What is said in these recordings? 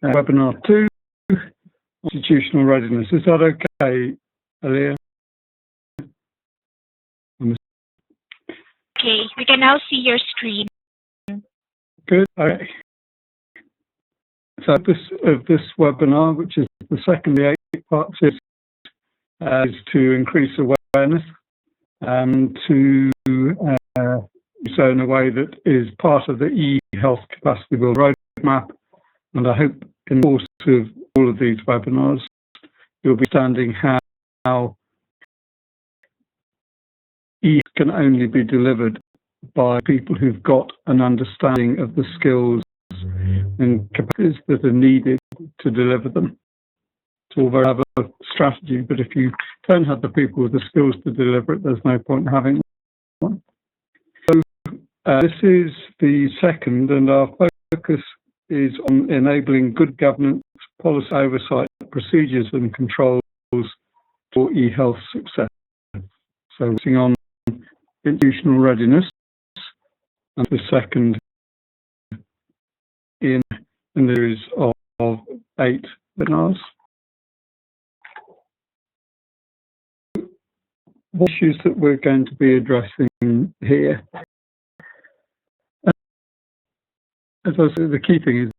webinar 2, Institutional Readiness. Is that okay, Aaliyah? Okay, we can now see your screen. Good. Okay. So this webinar, which is the second of the 8 parts, is to increase awareness and to do so in a way that is part of the eHealth capacity build roadmap. And I hope in the course of all of these webinars, you'll be understanding how eHealth can only be delivered by people who've got an understanding of the skills and capacities that are needed to deliver them. It's all very have a strategy, but if you don't have the people with the skills to deliver it, there's no point having one. So this is the second, and our focus is on enabling good governance, policy oversight, procedures and controls for eHealth success. So focusing on institutional readiness, and the second in a series of 8 webinars. What issues that we're going to be addressing here? As I said, the key thing is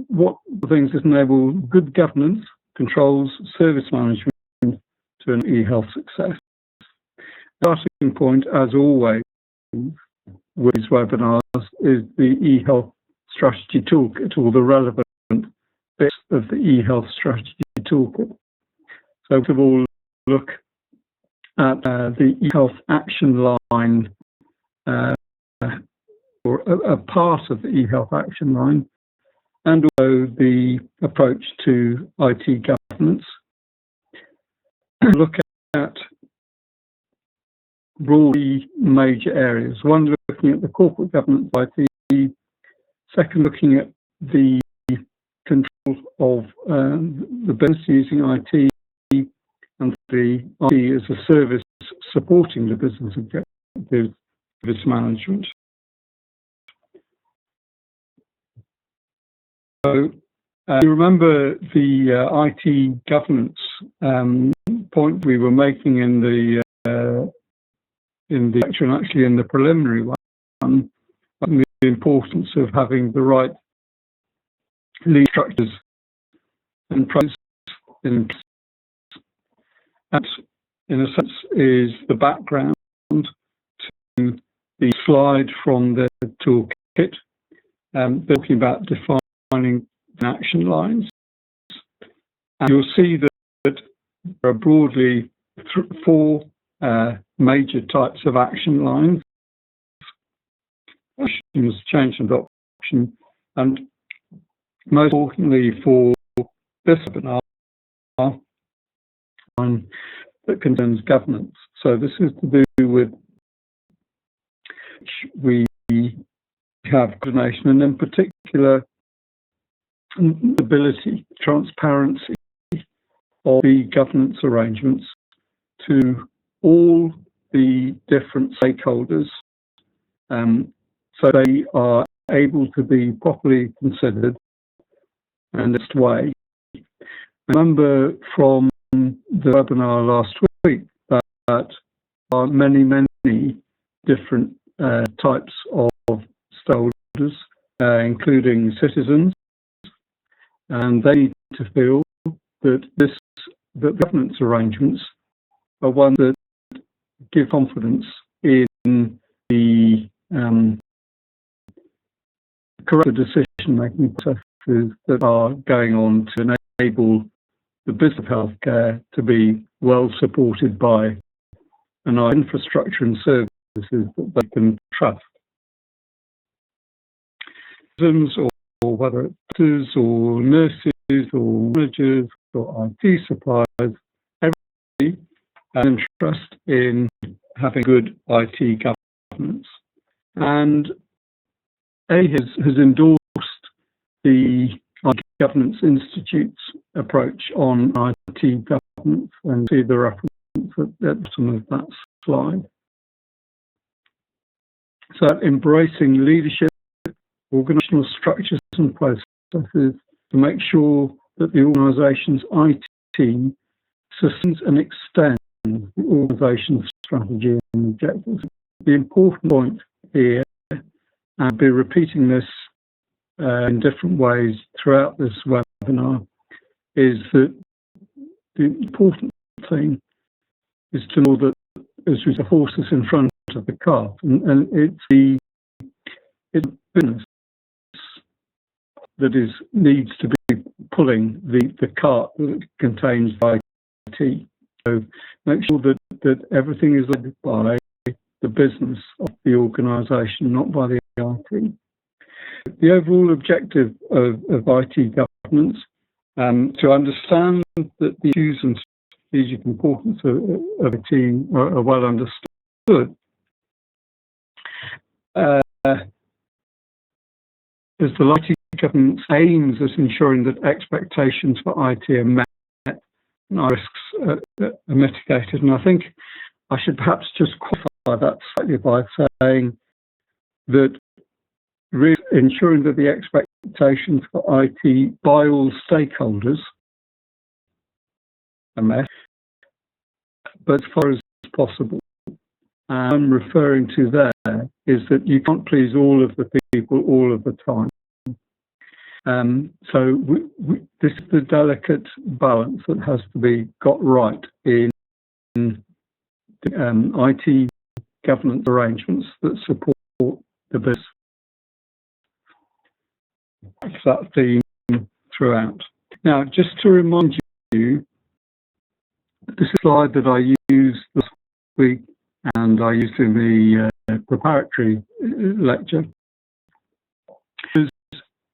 what things that enable good governance, controls, service management to an eHealth success. The starting point, as always, with these webinars is the eHealth Strategy Toolkit, or the relevant bits of the eHealth Strategy Toolkit. So first of all, look at the eHealth action line, or a part of the eHealth action line, and also the approach to IT governance. Look at broadly major areas. One, looking at the corporate governance of IT. Second, looking at the control of the business using IT, and the IT as a service supporting the business objectives, service management. So you remember the IT governance point we were making in the lecture, and actually in the preliminary one, the importance of having the right lead structures and process in place. That, in a sense, is the background to the slide from the toolkit, talking about defining action lines. And you'll see that there are broadly 4 major types of action lines: change and adoption, and most importantly for this webinar, one that concerns governance. So this is to do with we have coordination, and in particular ability, transparency of the governance arrangements to all the different stakeholders, so they are able to be properly considered in this way. Remember from the webinar last week that there are many different types of stakeholders, including citizens, and they need to feel that the governance arrangements are ones that give confidence in the correct decision-making processes that are going on to enable the business of healthcare to be well supported by an infrastructure and services that they can trust. Or whether it's doctors or nurses or managers or IT suppliers, everybody has interest in having good IT governance. And AeHIN has endorsed the IT Governance Institute's approach on IT governance, and see the reference at the bottom of that slide. So embracing leadership, organizational structures and processes to to make sure that the organisation's IT sustains and extends the organisation's strategy and objectives. The important point here, and I'll be repeating this in different ways throughout this webinar, is that the important thing is to know that as the horses in front of the cart, and it's the business that needs to be pulling the cart that contains IT. So make sure that everything is led by the business of the organisation, not by the IT. The overall objective of IT governance, to understand that the issues and strategic importance of a team are well understood, as the IT governance aims at ensuring that expectations for IT are met and risks are mitigated. And I think I should perhaps just qualify that slightly by saying that really ensuring that the expectations for IT by all stakeholders are met, but as far as possible. I'm referring to there is that you can't please all of the people all of the time. So this is the delicate balance that has to be got right in IT governance arrangements that support the business. That's that theme throughout. Now, just to remind you, this slide that I used last week and I used in the preparatory lecture,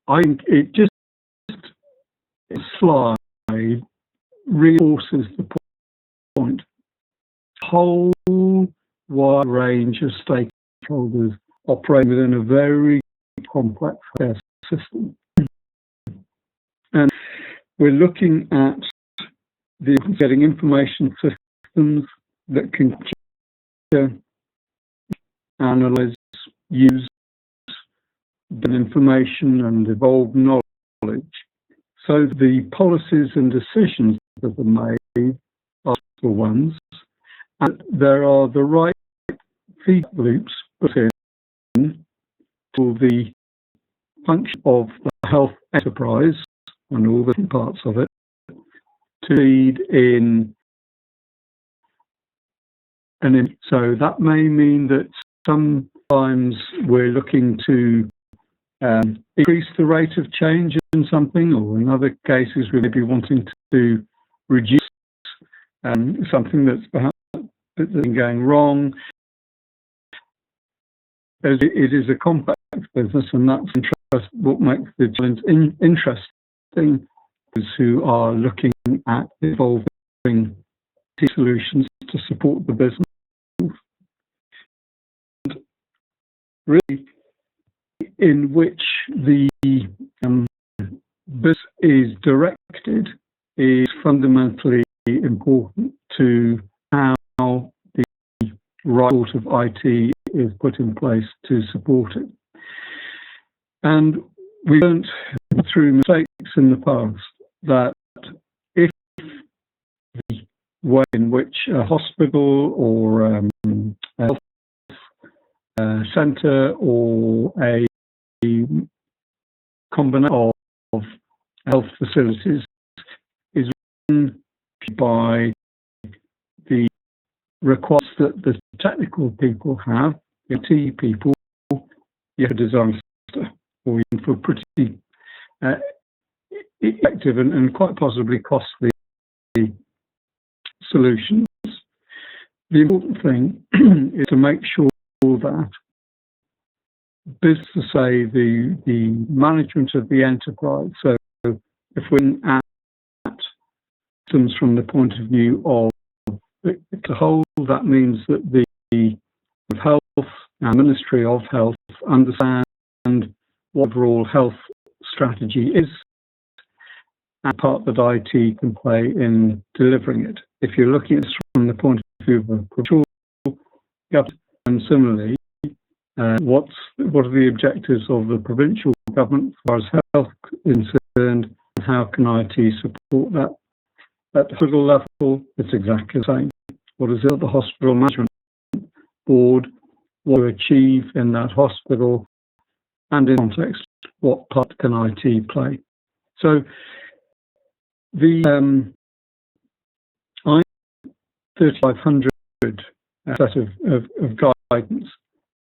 I think it just slide reinforces the point. Whole wide range of stakeholders operating within a very complex care system, and we're looking at getting information systems that can analyze, use information and evolve knowledge, so the policies and decisions that are made are the ones, and there are the right feedback loops put in for the function of the health enterprise and all the parts of it to lead in. And so that may mean that sometimes we're looking to increase the rate of change in something, or in other cases we may be wanting to reduce something that's perhaps been going wrong. As it is a complex business, and that's what makes the challenge interesting, those who are looking at evolving solutions to support the business. And really, in which the business is directed is fundamentally important to how the right sort of IT is put in place to support it. And we learned through mistakes in the past that if the way in which a hospital or a health centre or a combination of health facilities is run by the requests that the technical people have, the IT people, you have a disaster, or even for pretty effective and quite possibly costly solutions. The important thing is to make sure that business, say the management of the enterprise. So if we're at systems from the point of view of the whole, that means that the health and Ministry of Health understand what overall health strategy is and part that IT can play in delivering it. If you're looking at this from the point of view of a provincial government, and similarly, what are the objectives of the provincial government as far as health is concerned, how can IT support that? At the hospital level, it's exactly the same. What is it the hospital management board want to achieve in that hospital, and in context, what part can IT play? So the I-3500 set of guidance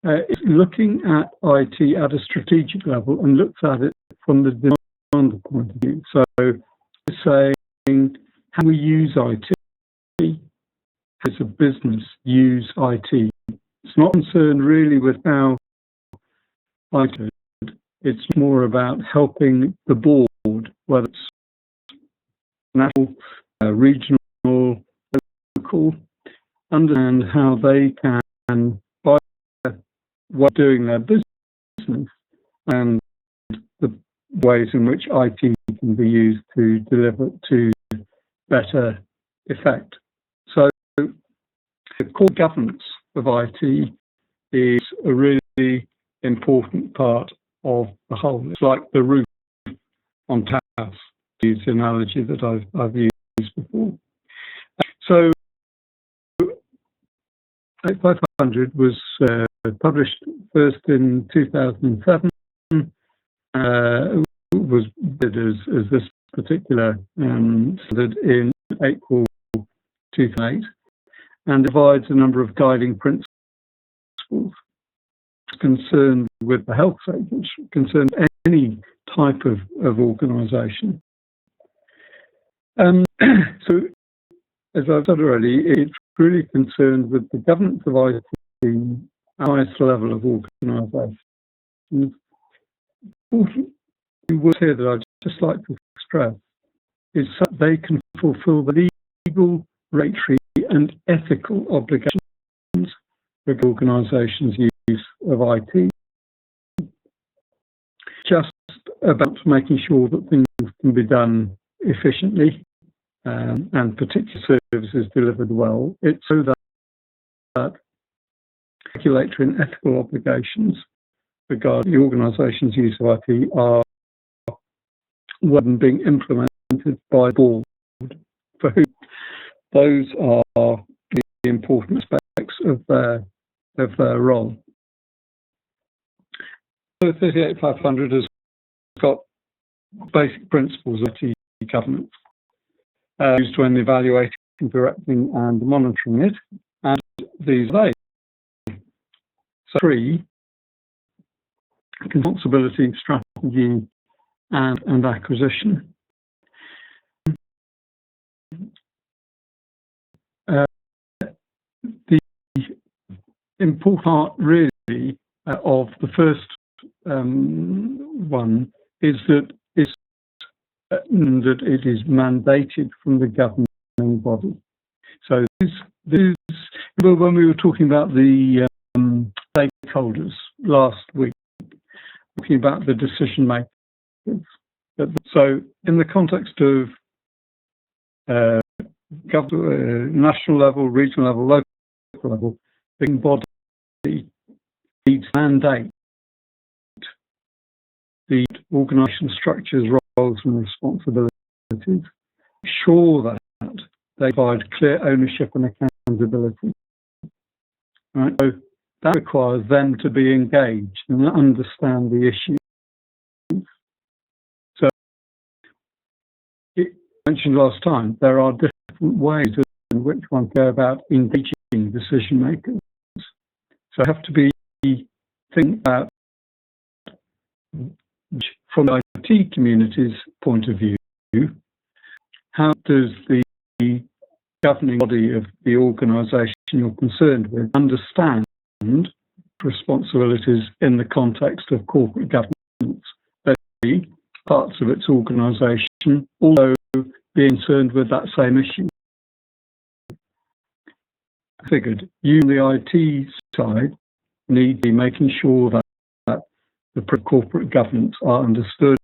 is looking at IT at a strategic level and looks at it from the demand point of view. So it's saying, how we use IT as a business use IT. It's not concerned really with how IT. It's more about helping the board, whether it's national, regional, local, understand how they can, by doing their business, and the ways in which IT can be used to deliver to better effect. So the core governance of IT is a really important part of the whole. It's like the roof on house, to use the analogy that I've used before. So 500 was published first in 2007. Was bid as this particular standard in April 2008, and provides a number of guiding principles concerned with the health sector, which concern any type of organisation. So, as I've said already, it's really concerned with the governance of IT at the highest level of organisation. The word here that I'd just like to stress is that they can fulfil the legal, regulatory and ethical obligations of organisations' use of IT. Just about making sure that things can be done efficiently and particular services delivered well. It's so that regulatory and ethical obligations regarding the organisation's use of IT are being implemented by the board, for whom those are the important aspects of their role. So 38500 has got basic principles of IT governance used when evaluating, directing and monitoring it, and these are they. So 3, responsibility, strategy and acquisition. The important part really of the first one is that it is mandated from the governing body. So this when we were talking about the stakeholders last week, talking about the decision makers. So in the context of national level, regional level, local level, the body needs to mandate the organisational structures, roles and responsibilities, ensure that they provide clear ownership and accountability. Right? So that requires them to be engaged and understand the issue. So, it mentioned last time, there are different ways in which one can go about engaging decision makers. So I have to be think about, from the IT community's point of view, how does the governing body of the organisation you're concerned with understand responsibilities in the context of corporate governance, that parts of its organisation also being concerned with that same issue. I figured you on the IT side need to be making sure that the corporate governance are understood,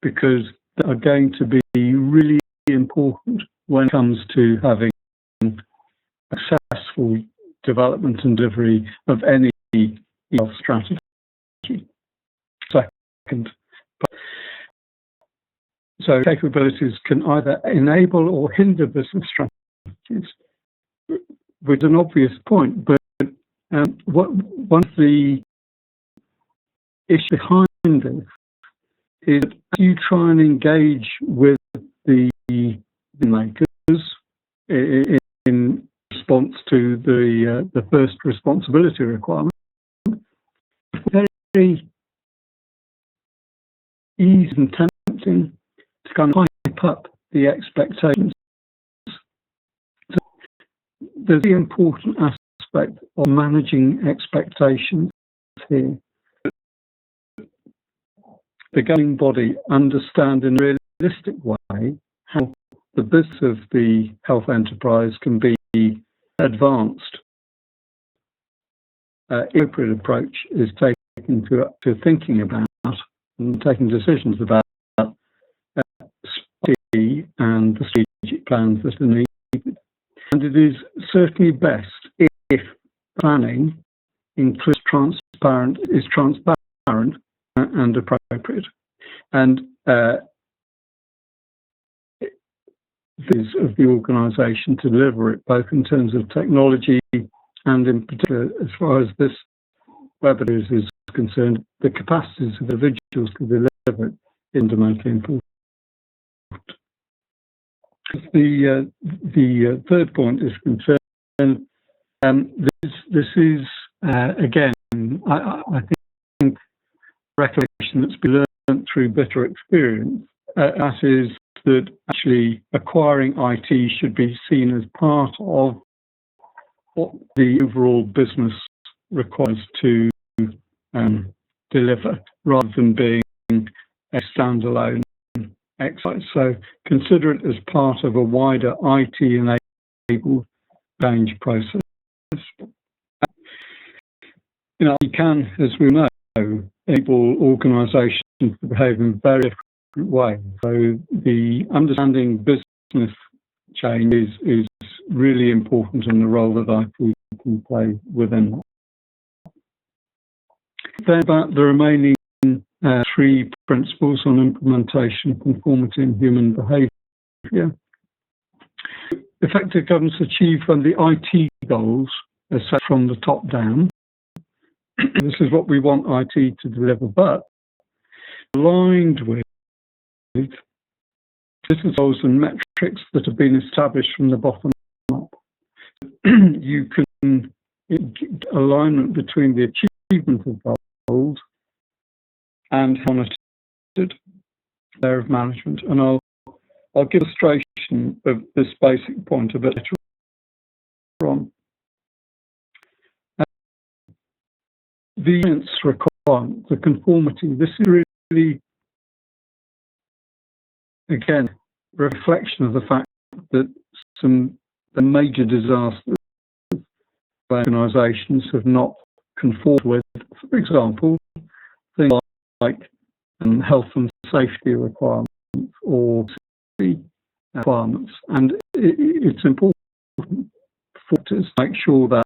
because they are going to be really important when it comes to having successful development and delivery of any eHealth strategy. Second, So capabilities can either enable or hinder business strategies, which is an obvious point, but one of the issues behind this is that you try and engage with the makers in response to the first responsibility requirement. Very easy and tempting to kind of hype up the expectations. So there's the important aspect of managing expectations here. The governing body understand in a realistic way how the business of the health enterprise can be advanced. Appropriate approach is taken to thinking about and taking decisions about strategy and the strategic plans that are needed. And it is certainly best if planning includes transparent and appropriate. And is of the organisation to deliver it, both in terms of technology and in particular, as far as this webinar is concerned, the capacities of individuals to deliver it is fundamentally important. The third point is concerned. This is again, I think, recollection that's been learned through bitter experience. That is that actually acquiring IT should be seen as part of what the overall business requires to deliver, rather than being a standalone exercise. So consider it as part of a wider IT-enabled change process. You can, as we know, enable organisations to behave in very different ways. So the understanding business change is really important in the role that IT can play within that. Then about the remaining three principles on implementation, conformity and human behaviour. Effective governance achieved when the IT goals are set from the top down. This is what we want IT to deliver, but aligned with business goals and metrics that have been established from the bottom up. You can alignment between the achievement of goals and monitored layer of management. And I'll give an illustration of this basic point a bit later on. The science requirement, the conformity, this is really, again, a reflection of the fact that the major disasters organisations have not conformed with, for example, things like health and safety requirements or safety requirements. And it's important for us to make sure that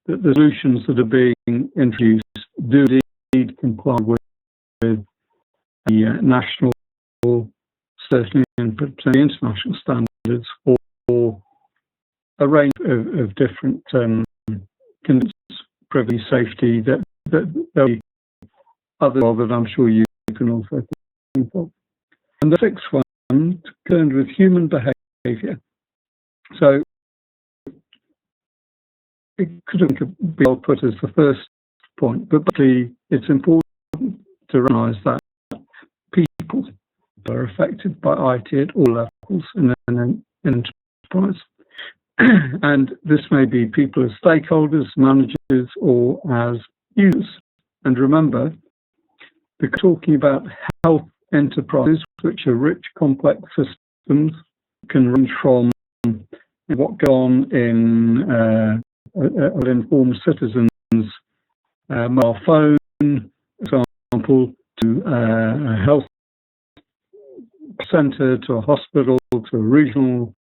that the solutions that are being introduced do indeed comply with the national, certainly and potentially international standards, or a range of different conditions, privacy, safety, that there'll be other that I'm sure you can also think of. And the sixth one, concerned with human behaviour. So it could have been put as the first point, but it's important to recognise that people are affected by IT at all levels in an enterprise. And this may be people as stakeholders, managers, or as users. And remember, we're talking about health enterprises, which are rich, complex systems, can range from what goes on in informed citizens' mobile phone, for example, to a health centre, to a hospital, to a regional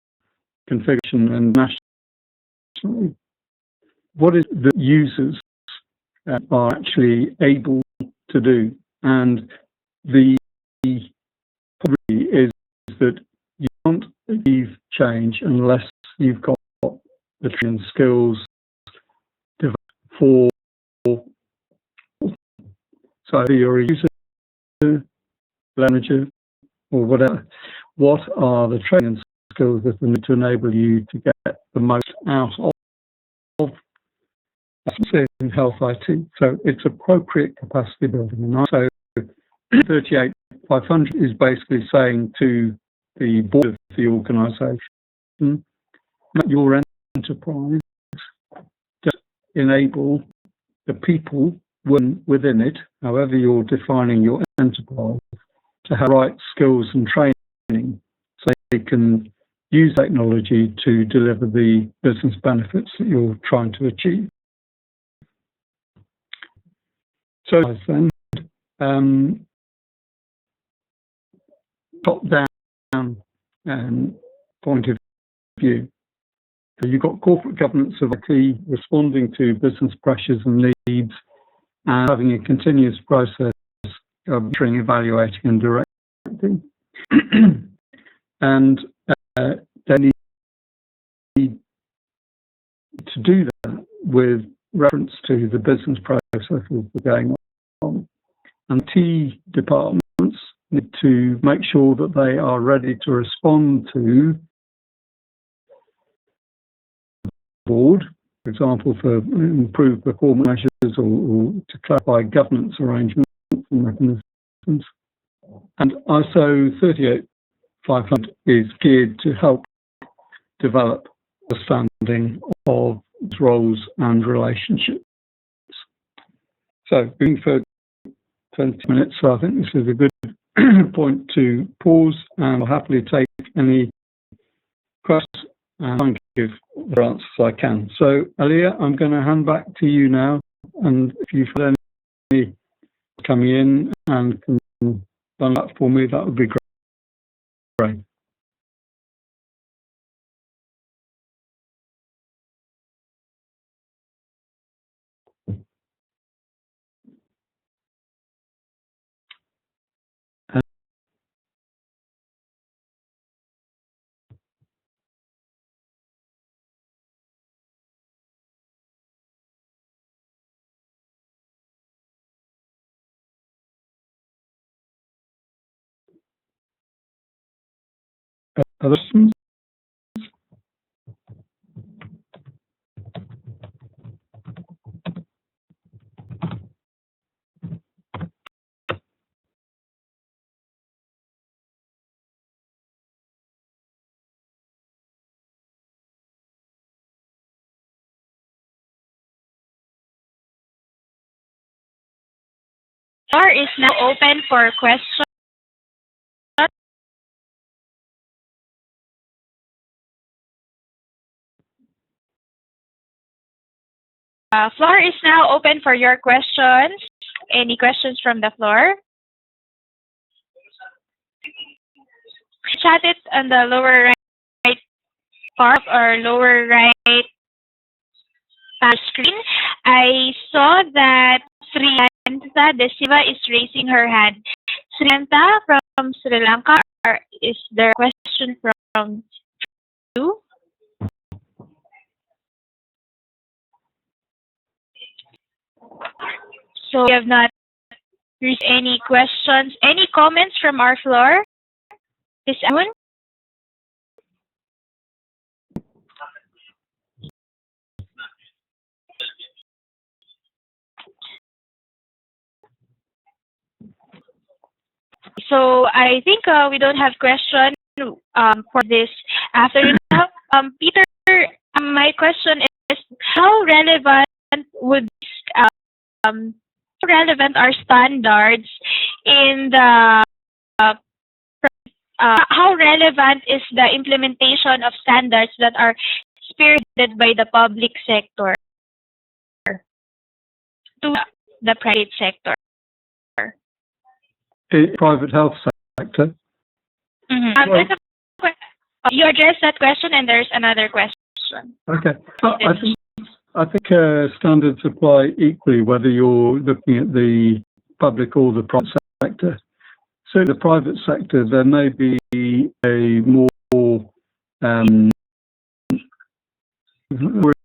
configuration, and nationally. What is the users are actually able to do? And the problem is that you can't achieve change unless you've got the training skills for, so either you're a user, manager, or whatever. What are the training skills that need to enable you to get the most out of in health IT? So it's appropriate capacity building. And so 38500 is basically saying to the board of the organisation, your enterprise, just enable the people within it, however you're defining your enterprise, to have the right skills and training so they can use technology to deliver the business benefits that you're trying to achieve. So then, top-down point of view. So you've got corporate governance of IT responding to business pressures and needs and having a continuous process of monitoring, evaluating and directing. And they need to do that with reference to the business processes that are going on. And T departments need to make sure that they are ready to respond to the board, for example, for improved performance measures or to clarify governance arrangements and mechanisms. And ISO 38500 is geared to help develop understanding of roles and relationships. So, being for 20 minutes, so I think this is a good point to pause, and I'll happily take any questions and try and give the answers I can. So, Aliyah, I'm going to hand back to you now, and if you've had any coming in and can run that for me, that would be great. Other questions? Floor is now open for questions. Floor is now open for your questions. Any questions from the floor? Chat it on the lower right part or lower right screen. I saw that Srianta De Silva is raising her hand. Srianta from Sri Lanka, is there a question from you? So we have not received any questions. Any comments from our floor? Is anyone? So I think we don't have questions for this afternoon. Peter, my question is, how relevant would relevant are standards in the how relevant is the implementation of standards that are spearheaded by the public sector to the private sector? Private health sector. Well, you addressed that question, and there's another question. Okay. I think standards apply equally whether you're looking at the public or the private sector. So in the private sector, there may be a more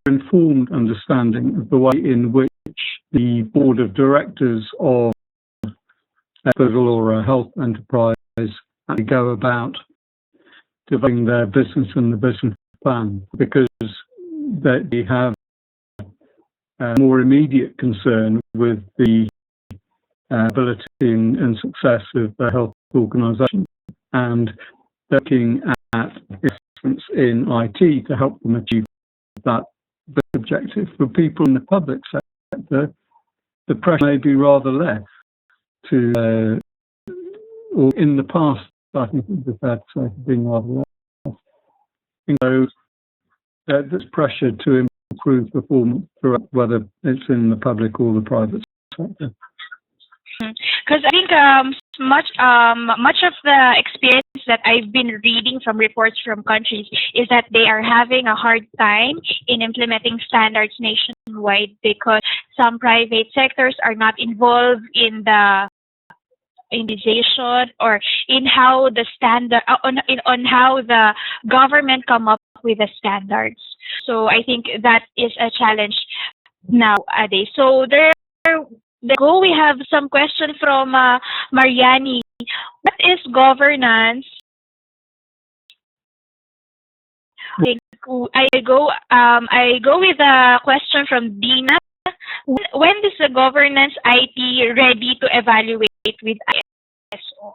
informed understanding of the way in which the board of directors of a hospital or a health enterprise actually go about developing their business and the business plan, because they have more immediate concern with the ability and success of the health organisation, and they're looking at investments in IT to help them achieve that objective. For people in the public sector, the pressure may be rather less to, or in the past, I think it would be fair to say, being rather less. So there's pressure to improve performance throughout, whether it's in the public or the private sector. Because I think much of the experience that I've been reading from reports from countries is that they are having a hard time in implementing standards nationwide because some private sectors are not involved in the organization or in how the standard on how the government come up with the standards. So I think that is a challenge nowadays. So we have some question from Mariani. What is governance? I go with a question from Dina. When is the governance IT ready to evaluate with ISO?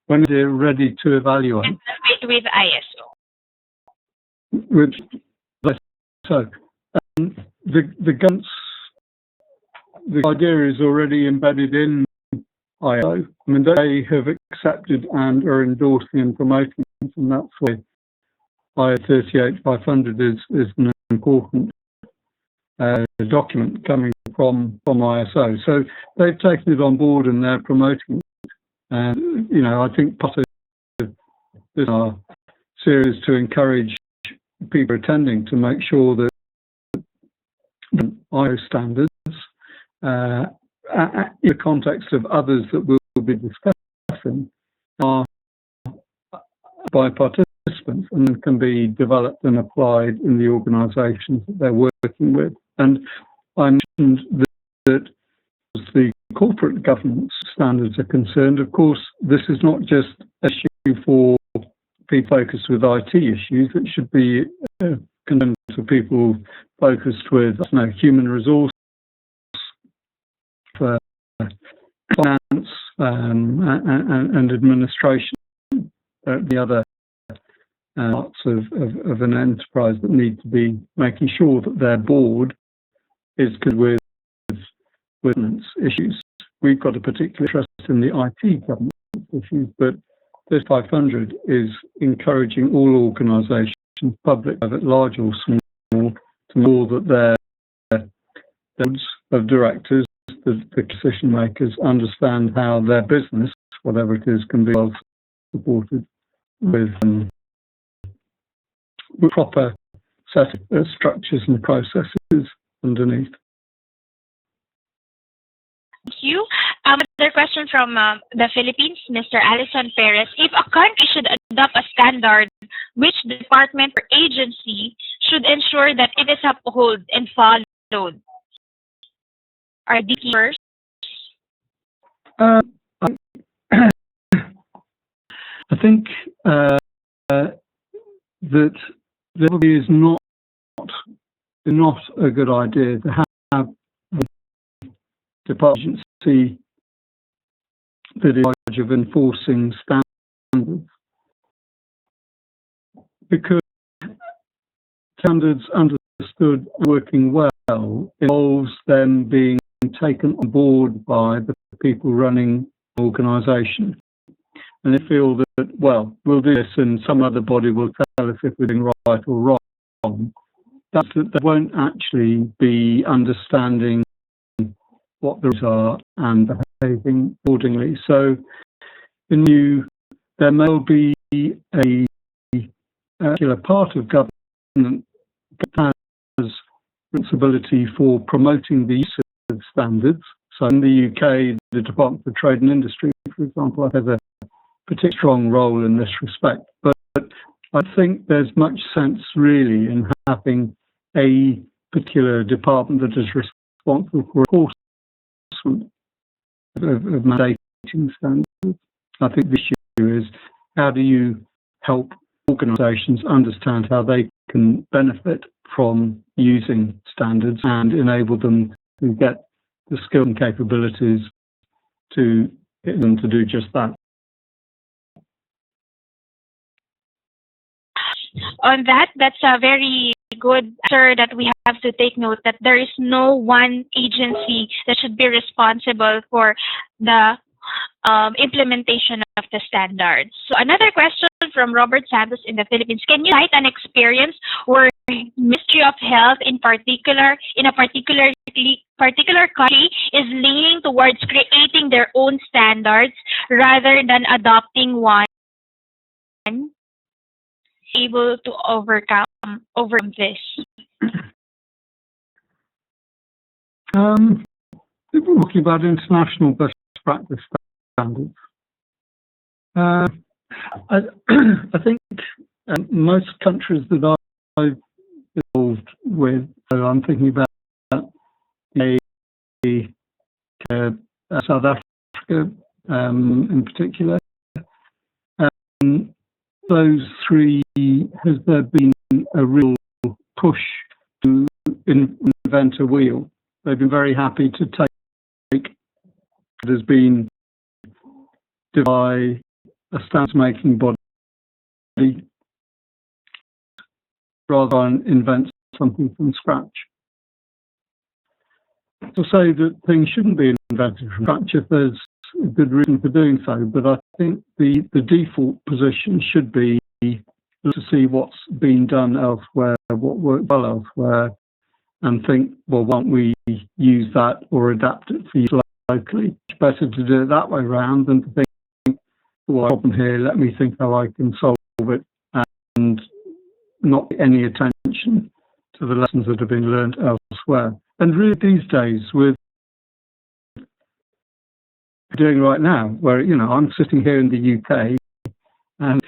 When is it ready to evaluate? With ISO. The idea is already embedded in ISO. I mean, they have accepted and are endorsing and promoting it, and that's why ISO 38500 is an important document coming from ISO. So they've taken it on board and they're promoting it. And, you know, I think part of this series to encourage people attending to make sure that ISO standards, in the context of others that we'll be discussing, are by participants and can be developed and applied in the organisations that they're working with. And I mentioned that as the corporate governance standards are concerned, of course, this is not just an issue for people focused with IT issues. It should be concerned for people focused with human resource, finance, and administration, the other parts of an enterprise that need to be making sure that their board is good with governance issues. We've got a particular interest in the IT governance issues, but this 500 is encouraging all organisations, public, private, large or small, to know that their boards of directors, the decision makers, understand how their business, whatever it is, can be well supported with proper set of structures and processes underneath. Thank you. Another question from the Philippines, Mr. Alison Perez. If a country should adopt a standard, which department or agency should ensure that it is upheld and followed? Are these first? I think that there probably is not a good idea to have a department agency that is in charge of enforcing standards, because standards understood working well involves them being taken on board by the people running the organisation. And they feel that, well, we'll do this and some other body will tell us if we're doing right or wrong. That's that they won't actually be understanding what the rules are and behaving accordingly. So there may be a particular part of government that has responsibility for promoting the use of standards So in the UK, the Department for Trade and Industry, for example, has a particularly strong role in this respect. But I think there's much sense really in having a particular department that is responsible for enforcement of mandating standards. I think the issue is, how do you help organisations understand how they can benefit from using standards and enable them to get the skills and capabilities to get them to do just that. On that, that's a very good answer, that we have to take note that there is no one agency that should be responsible for the implementation of the standards. So another question from Robert Santos in the Philippines. Can you cite an experience where Ministry of Health in a particular country is leaning towards creating their own standards rather than adopting one, able to overcome this? We're talking about international best practice standards. I think most countries that I've involved with, so I'm thinking about South Africa in particular. Those three, has there been a real push to invent a wheel? They've been very happy to take it has been by a standards-making body rather than invent something from scratch. To say that things shouldn't be invented from scratch if there's a good reason for doing so, but I think the default position should be to see what's been done elsewhere, what worked well elsewhere, and think, well, why don't we use that or adapt it for use locally? It's better to do it that way around than to think, well, problem here, let me think how I can solve it, and not pay any attention to the lessons that have been learned elsewhere. And really these days, with doing right now, where, you know, I'm sitting here in the UK and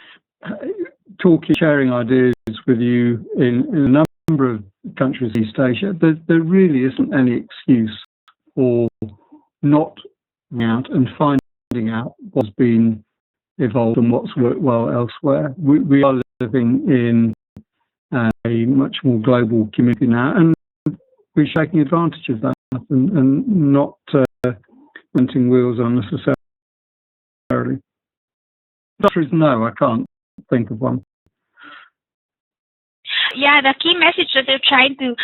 sharing ideas with you in a number of countries in East Asia, there really isn't any excuse for not going out and finding out what's been evolved and what's worked well elsewhere. We are living in a much more global community now, and we're taking advantage of that and not inventing wheels unnecessarily. The answer is no, I can't think of one. Yeah, the key message that they're trying to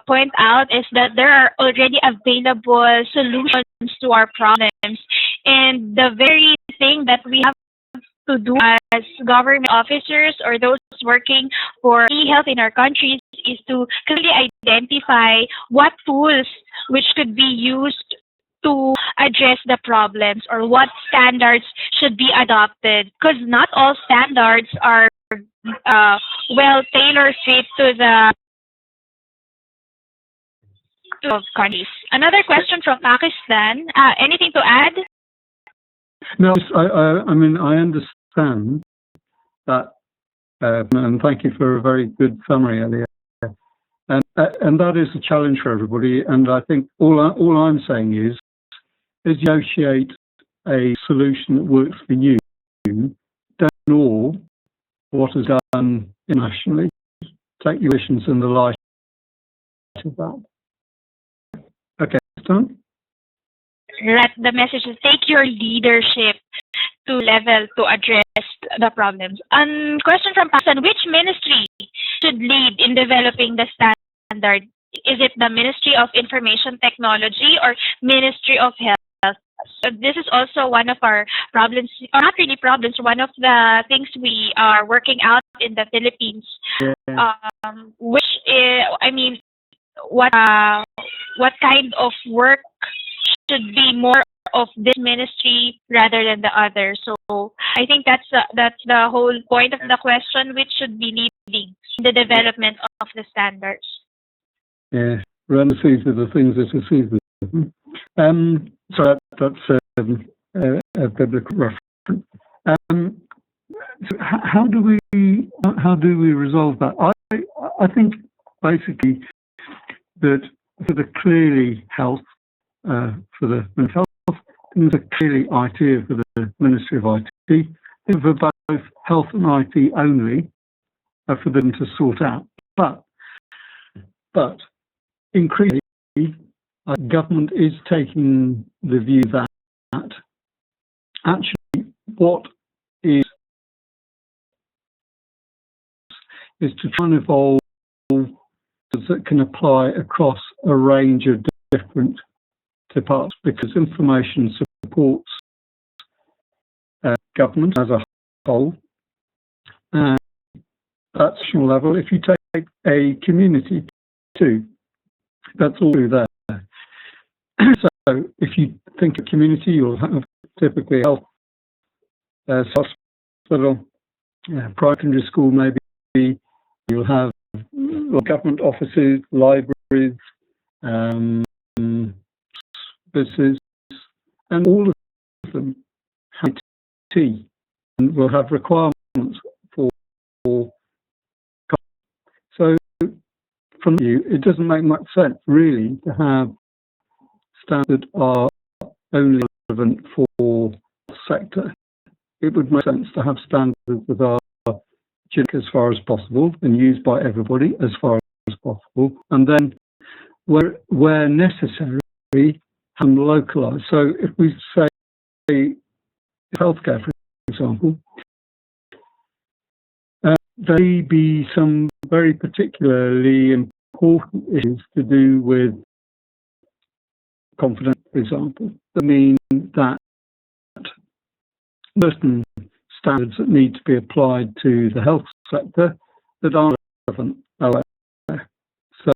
point out is that there are already available solutions to our problems, and the very thing that we have to do as government officers or those working for eHealth in our countries is to clearly identify what tools which could be used to address the problems, or what standards should be adopted, because not all standards are well tailor fit to the countries. Another question from Pakistan. Anything to add? No, I mean, I understand that, and thank you for a very good summary, Elia. And that is a challenge for everybody. And I think all I'm saying is negotiate a solution that works for you. Don't ignore what is done internationally. Take your visions in the light of that. Okay, done. The message is take your leadership to level to address the problems. Question from Pakistan: which ministry should lead in developing the standard? Is it the Ministry of Information Technology or Ministry of Health? So this is also one of our problems, or not really problems, one of the things we are working out in the Philippines. Yeah. Which is, I mean, what kind of work should be more of this ministry rather than the other? So I think that's the whole point of the question, which should be leading the development of the standards. Yeah, parentheses are the things that are seasoned. So that's a biblical reference. So how do we resolve that? I think basically that for the clearly health, for the mental health, things are clearly IT for the Ministry of IT. For both health and IT only, for them to sort out. But increasingly, government is taking the view that actually what is to try and evolve that can apply across a range of different departments, because information supports government as a whole. And at national level, if you take a community too, that's all there. So if you think of community, you'll have typically health, hospital, primary school maybe, you'll have government offices, libraries, businesses, and all of them have IT and will have requirements for. So from you, it doesn't make much sense really to have standards that are only relevant for the sector. It would make sense to have standards that are generic as far as possible and used by everybody as far as possible, and then where necessary, have them localised. So if we say healthcare, for example, there may be some very particularly important issues to do with confidence, for example, that mean that certain standards that need to be applied to the health sector that aren't relevant elsewhere. So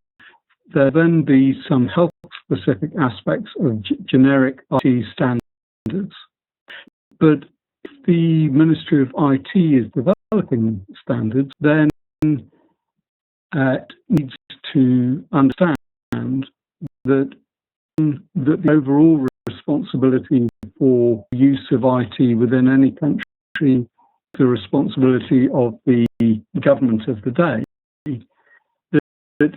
there then be some health-specific aspects of generic IT standards. But if the Ministry of IT is developing standards, then it needs to understand that the overall responsibility for use of IT within any country, the responsibility of the government of the day, that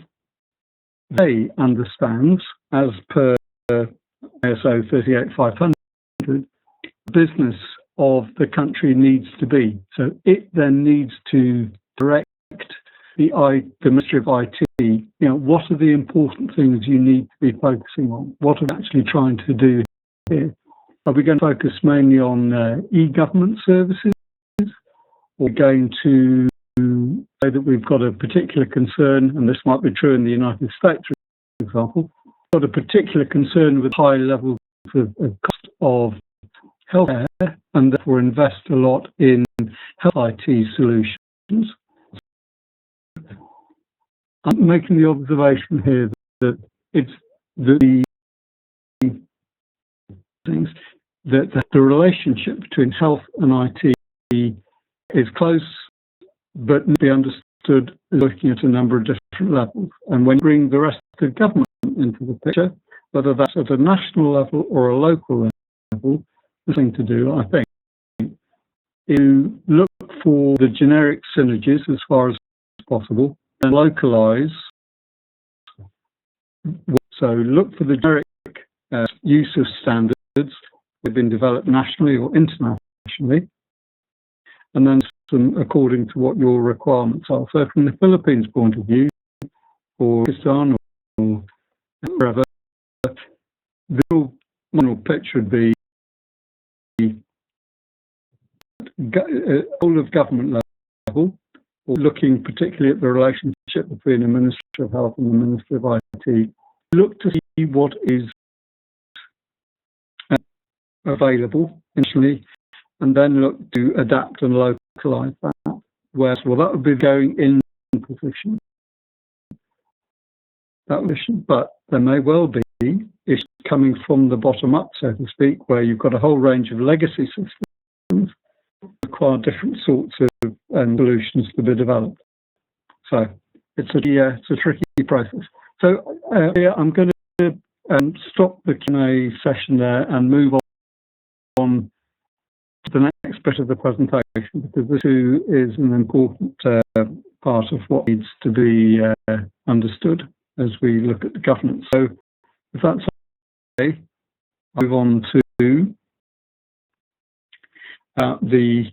they understand, as per ISO 38500, the business of the country needs to be. So it then needs to direct the Ministry of IT, what are the important things you need to be focusing on? What are we actually trying to do here? Are we going to focus mainly on e-government services? Or are we going to say that we've got a particular concern, and this might be true in the United States, for example, got a particular concern with high levels of cost of healthcare, and therefore invest a lot in health IT solutions? I'm making the observation here that it's the things that the relationship between health and IT is close, but must be understood looking at a number of different levels. And when you bring the rest of government into the picture, whether that's at a national level or a local level, the thing to do, I think, is look for the generic synergies as far as possible, and localize. So look for the generic use of standards that have been developed nationally or internationally, and then some according to what your requirements are. So from the Philippines point of view, or Pakistan, or wherever, the general picture would be whole of government level, or looking particularly at the relationship between the Ministry of Health and the Ministry of IT, look to see what is available initially, and then look to adapt and localize that. Whereas, well, that would be going in position. But there may well be it's coming from the bottom up, so to speak, where you've got a whole range of legacy systems that require different sorts of solutions to be developed. So it's a tricky process. So I'm going to stop the Q&A session there and move on to the next bit of the presentation, because this too is an important part of what needs to be understood as we look at the governance. So if that's okay, I'll move on to the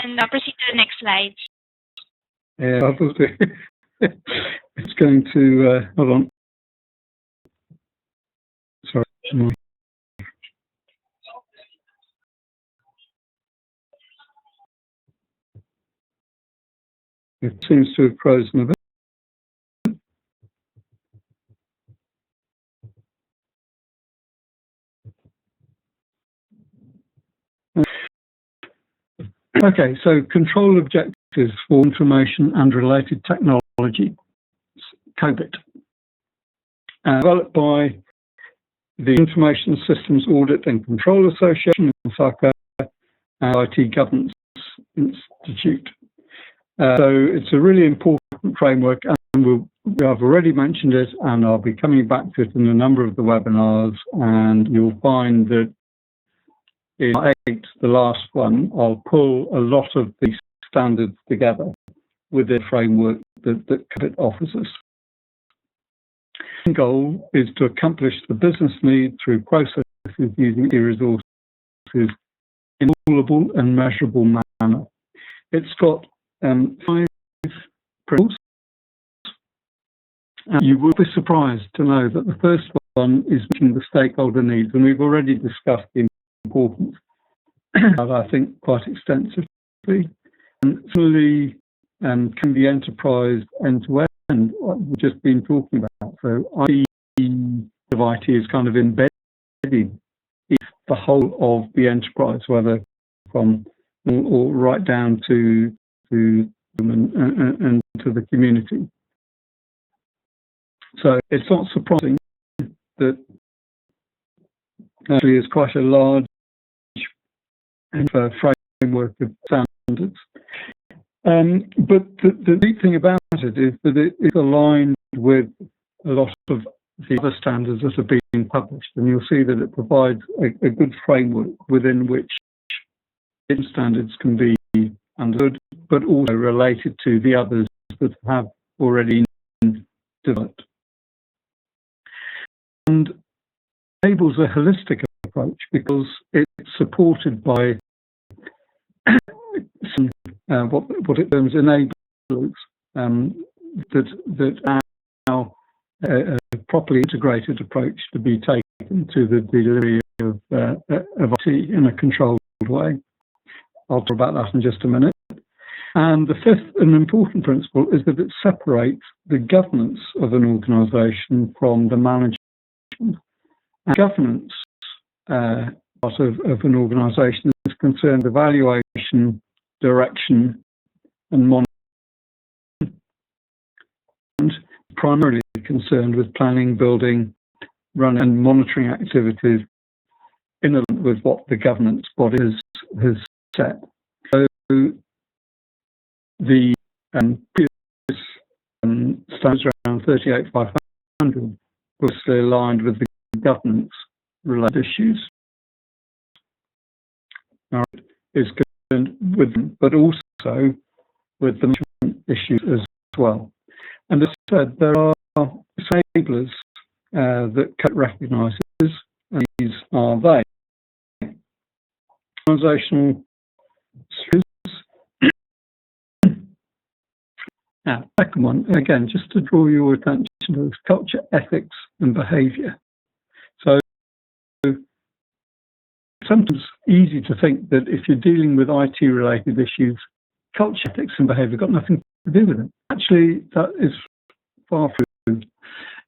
and then proceed to the next slide. Yeah, obviously. It's going to, hold on. Sorry. It seems to have frozen a bit. Okay, so control objectives for information and related technology, COBIT, developed by the Information Systems Audit and Control Association in Osaka and IT Governance Institute. So it's a really important framework, and I've already mentioned it, and I'll be coming back to it in a number of the webinars, and you'll find that in 8, the last one, I'll pull a lot of these standards together with the framework that COBIT offers us. The goal is to accomplish the business need through processes using resources in a controllable and measurable manner. It's got 5 principles. You will be surprised to know that the first one is meeting the stakeholder needs, and we've already discussed the importance, I think, quite extensively. And similarly, can be enterprise end-to-end, what we've just been talking about. So IT is kind of embedded in the whole of the enterprise, whether from or right down to and to the community. So it's not surprising that actually is quite a large framework of standards. But the neat thing about it is that it is aligned with a lot of the other standards that are being published, and you'll see that it provides a good framework within which standards can be understood, but also related to the others that have already been developed. And enables a holistic approach because it's supported by some what it terms enablers that allow a properly integrated approach to be taken to the delivery of IT in a controlled way. I'll talk about that in just a minute. And the fifth and important principle is that it separates the governance of an organisation from the management. And governance part of an organisation is concerned with evaluation, direction, and monitoring, and primarily concerned with planning, building, running, and monitoring activities in line with what the governance body has set. So the previous standards around 38,500 were still aligned with the governance-related issues. Now, it is concerned with them, but also with the management issues as well. And as I said, there are enablers that COBIT recognises, and these are they. Organisational skills. Now, second one, again, just to draw your attention to this, culture, ethics, and behaviour. So, sometimes easy to think that if you're dealing with IT-related issues, culture, ethics, and behaviour got nothing to do with it. Actually, that is far from true.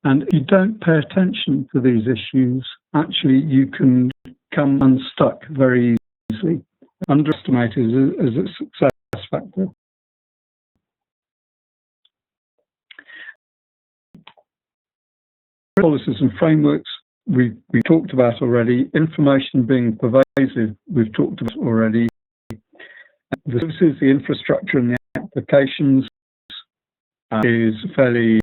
And if you don't pay attention to these issues, actually, you can come unstuck very easily, underestimated as a success factor. Policies and frameworks we talked about already. Information being pervasive, we've talked about already. The services, the infrastructure and the applications is a fairly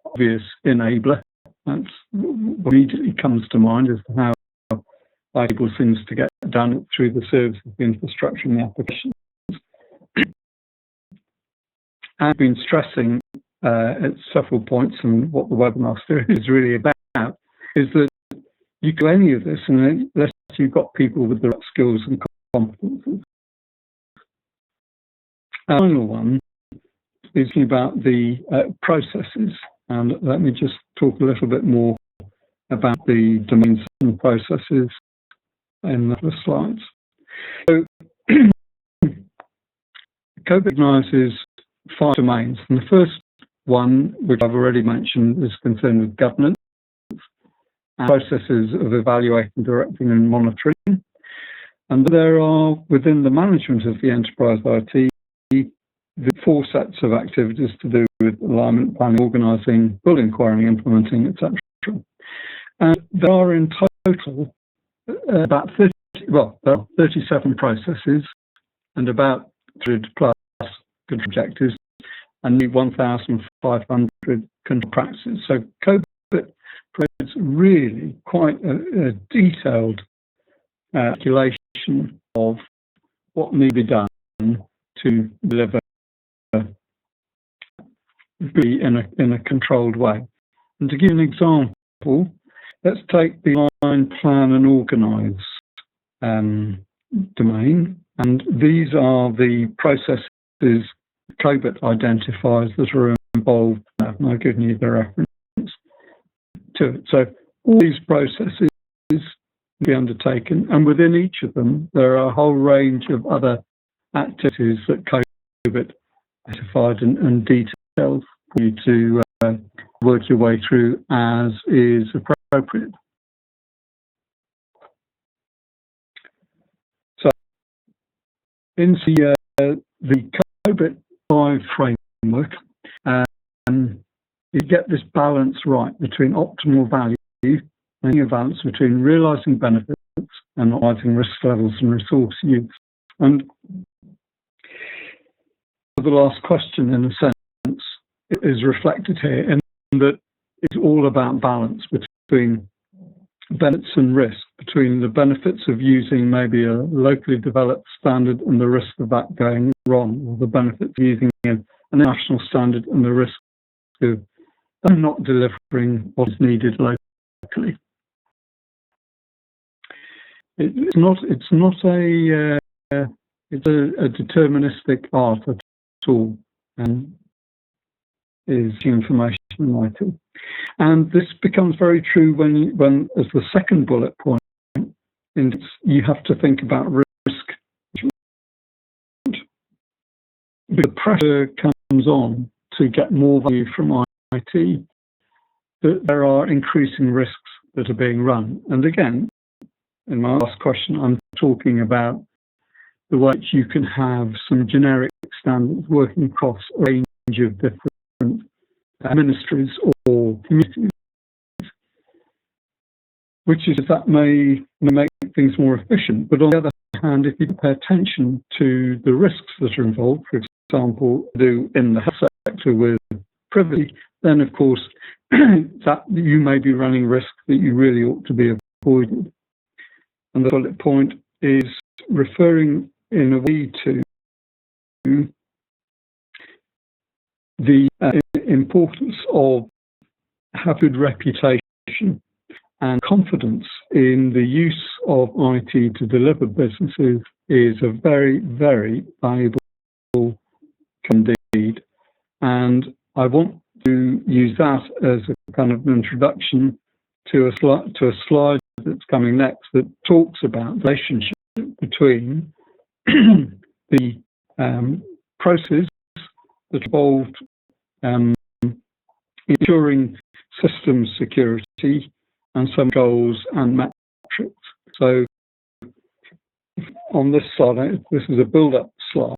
obvious enabler. That's what immediately comes to mind as to how I enable things to get done through the services, the infrastructure and the applications. I've been stressing at several points, and what the webinar series is really about is that you can do any of this unless you've got people with the right skills and competences. The final one is about the processes, and let me just talk a little bit more about the domains and processes in the slides. So, COBIT recognizes 5 domains, and the first one, which I've already mentioned, is concerned with governance and processes of evaluating, directing and monitoring. And there are, within the management of the enterprise IT, the 4 sets of activities to do with alignment, planning, organising, building, acquiring, implementing, etc. And there are in total about 37 processes and about 100 plus objectives and 1,500 control practices. So COBIT provides really quite a detailed calculation of what needs to be done to deliver in a controlled way. And to give an example, let's take the align, plan and organise domain, and these are the processes COBIT identifies that are involved. I've given you the reference to it. So all these processes be undertaken, and within each of them there are a whole range of other activities that COBIT identified and detailed for you to work your way through as is appropriate. So in the COBIT 5 framework, you get this balance right between optimal value and a balance between realising benefits and optimising risk levels and resource use. And the last question, in a sense, is reflected here in that it's all about balance between benefits and risk, between the benefits of using maybe a locally developed standard and the risk of that going wrong, or the benefits of using an international standard and the risk of not delivering what is needed locally. It's a deterministic art at all, and is information in IT. And this becomes very true when as the second bullet point, you have to think about risk. The pressure comes on to get more value from IT, that there are increasing risks that are being run. And again, in my last question, I'm talking about the way that you can have some generic standards working across a range of different ministries or communities, which is that may make things more efficient. But on the other hand, if you pay attention to the risks that are involved, for example, do in the health sector with privacy, then of course that you may be running risks that you really ought to be avoided. And the bullet point is referring in a way to the importance of have good reputation and confidence in the use of IT to deliver businesses is a very, very valuable indeed. And I want to use that as a kind of introduction to a slide that's coming next that talks about the relationship between the process that involved ensuring system security and some goals and metrics. So on this slide, this is a build-up slide.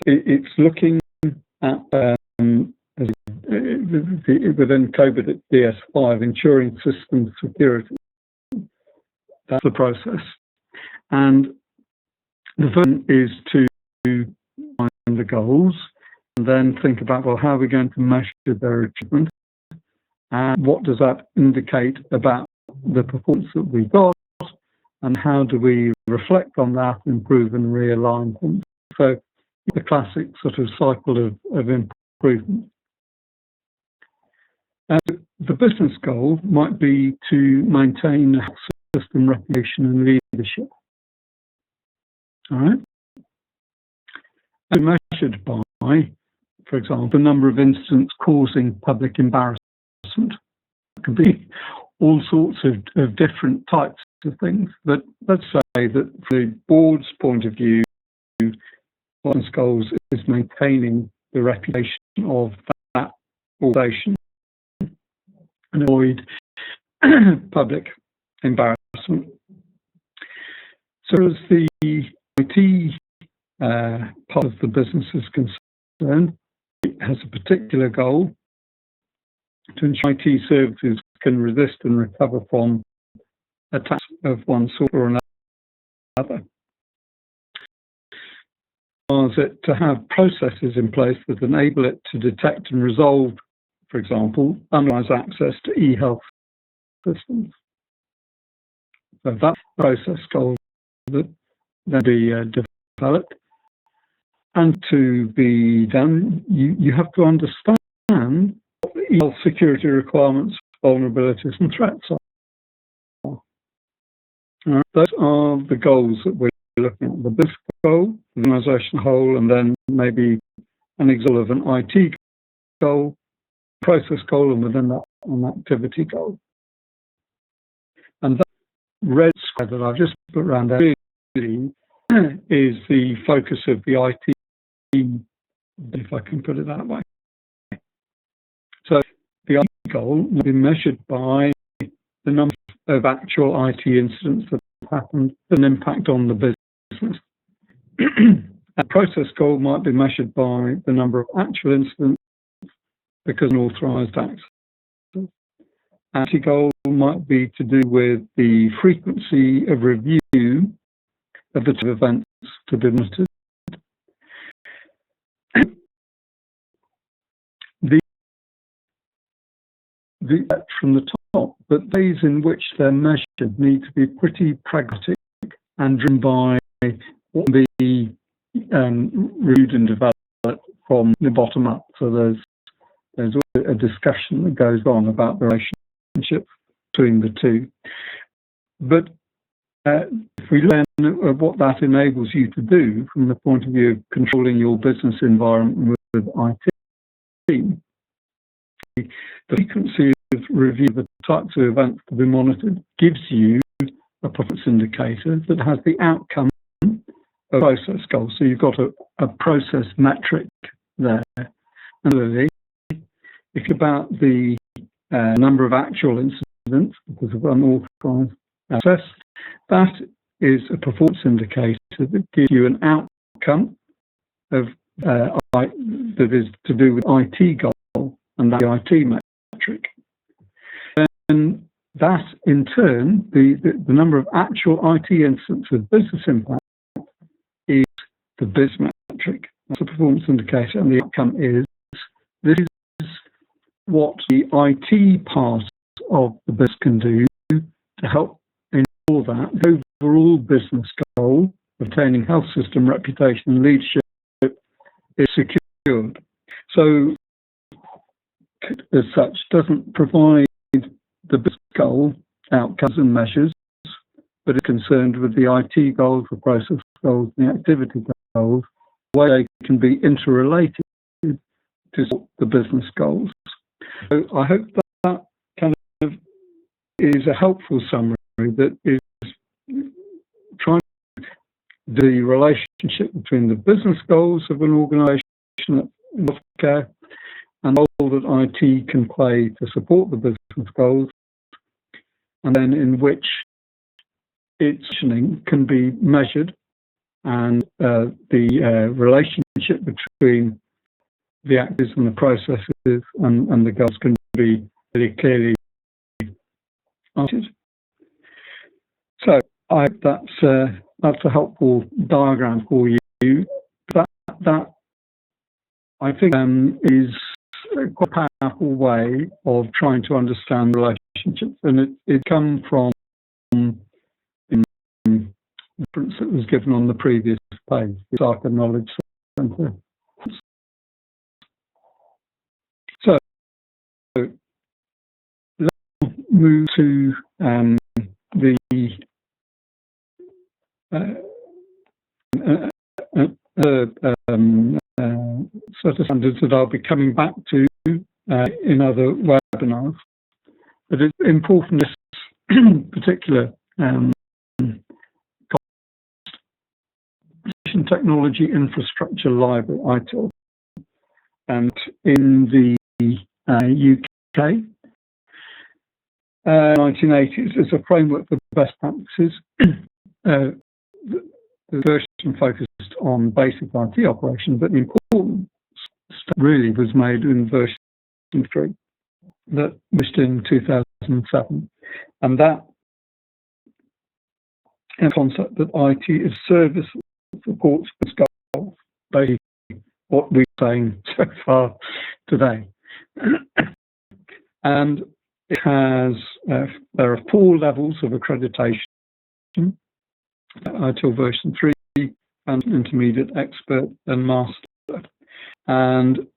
It's looking at within COBIT at DS5, ensuring system security. That's the process. And the first is to goals, and then think about, well, how are we going to measure their achievement, and what does that indicate about the performance that we got, and how do we reflect on that, improve and realign things. So the classic sort of cycle of improvement. The business goal might be to maintain a health system reputation and leadership. All right. And measured by, for example, the number of incidents causing public embarrassment. It can be all sorts of different types of things. But let's say that from the board's point of view, business goals is maintaining the reputation of that organisation and avoid public embarrassment. So as the IT part of the business is concerned, it has a particular goal to ensure IT services can resist and recover from attacks of one sort or another. Allows it to have processes in place that enable it to detect and resolve, for example, unauthorized access to eHealth systems. So that's the process goal that then be developed. And to be done, you have to understand what the eHealth security requirements, vulnerabilities and threats are. Those are the goals that we're looking at. The business goal, the organisation whole, and then maybe an example of an IT goal, process goal, and within that an activity goal. And that red square that I've just put around there really is the focus of the IT, if I can put it that way. So the IT goal will be measured by the number of actual IT incidents that have happened, an impact on the business. A process goal might be measured by the number of actual incidents because of unauthorized access. IT goal might be to do with the frequency of review of the events to be monitored. From the top, but ways in which they're measured need to be pretty pragmatic and driven by what can be reviewed and developed from the bottom up. So there's a discussion that goes on about the relationship between the two. But if we learn what that enables you to do from the point of view of controlling your business environment with IT, the frequency of review of the types of events to be monitored gives you a performance indicator that has the outcome of process goals. So you've got a process metric there. And really, it's about the number of actual incidents because of unauthorized access. That is a performance indicator that gives you an outcome of that is to do with IT goal and the IT metric. And that, in turn, the number of actual IT incidents with business impact is the business metric. That's a performance indicator, and the outcome is this is what the IT part of the business can do to help ensure that the overall business goal of obtaining health system reputation and leadership is secured. So, as such, doesn't provide the business goal outcomes and measures, but is concerned with the IT goals, the process goals, the activity goals, where they can be interrelated to the business goals. So I hope that kind of is a helpful summary that is trying to the relationship between the business goals of an organisation in healthcare and the role that IT can play to support the business goals, and then in which its functioning can be measured, and the relationship between the actors and the processes and the goals can be really clearly answered. So I hope that's a helpful diagram for you. That I think is quite a powerful way of trying to understand relationships, and it comes from the reference that was given on the previous page, the Psycho Knowledge Centre. So let's move to the set of standards that I'll be coming back to in other webinars. But it's important, this particular Technology Infrastructure Library, ITIL, and in the UK, 1980s, as a framework for best practices. The version focused on basic IT operation, but the important stuff really was made in version 3 that was in 2007, and that concept that IT is service that supports this goal, basically what we're saying so far today. And it has there are 4 levels of accreditation: ITIL version 3, and intermediate, expert, and master. And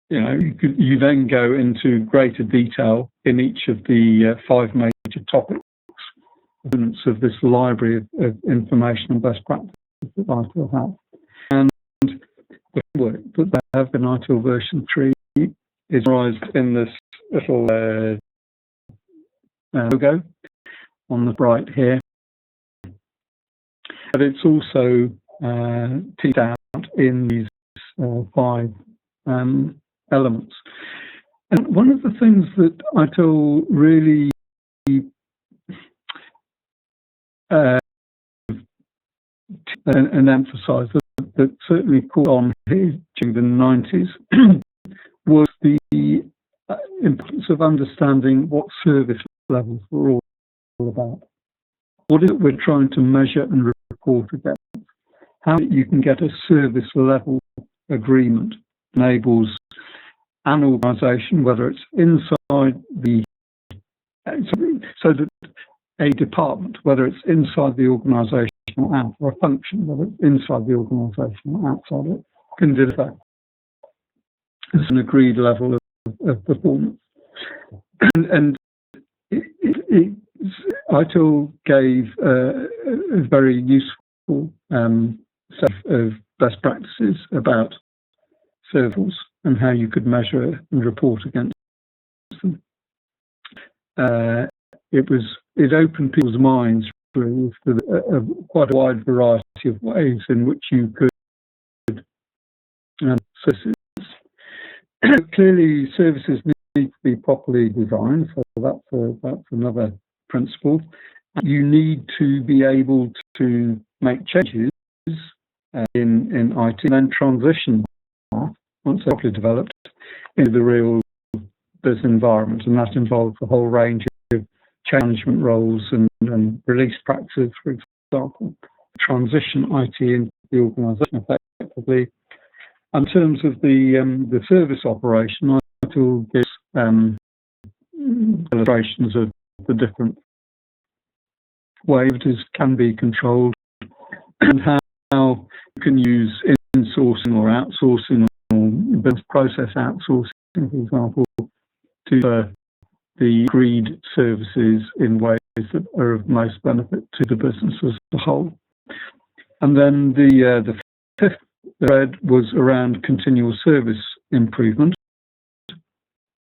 you then go into greater detail in each of the 5 major topics of this library of information and best practices that ITIL have. And the work that they have in ITIL version 3 is summarised in this little logo on the right here. But it's also teased out in these 5 elements. And one of the things that ITIL really and emphasised that certainly caught on here during the 90s was the importance of understanding what service levels were all about. What is it we're trying to measure and report against? How you can get a service level agreement enables an organisation, whether it's inside the, so that a department, whether it's inside the organisation or out, or a function, whether it's inside the organisation or outside it, can deliver an agreed level of performance. And ITIL gave a very useful set of best practices about services and how you could measure and report against them. It opened people's minds really to quite a wide variety of ways in which you could services. Clearly, services need to be properly designed, so that's another principle. You need to be able to make changes in IT and then transition once they're properly developed into the real business environment, and that involves a whole range of change management roles and release practices, for example. Transition IT into the organisation effectively. In terms of the service operation, ITIL gives illustrations of the different ways it can be controlled and how you can use insourcing or outsourcing or business process outsourcing, for example, to the agreed services in ways that are of most benefit to the business as a whole. And then the 5th thread was around continual service improvement,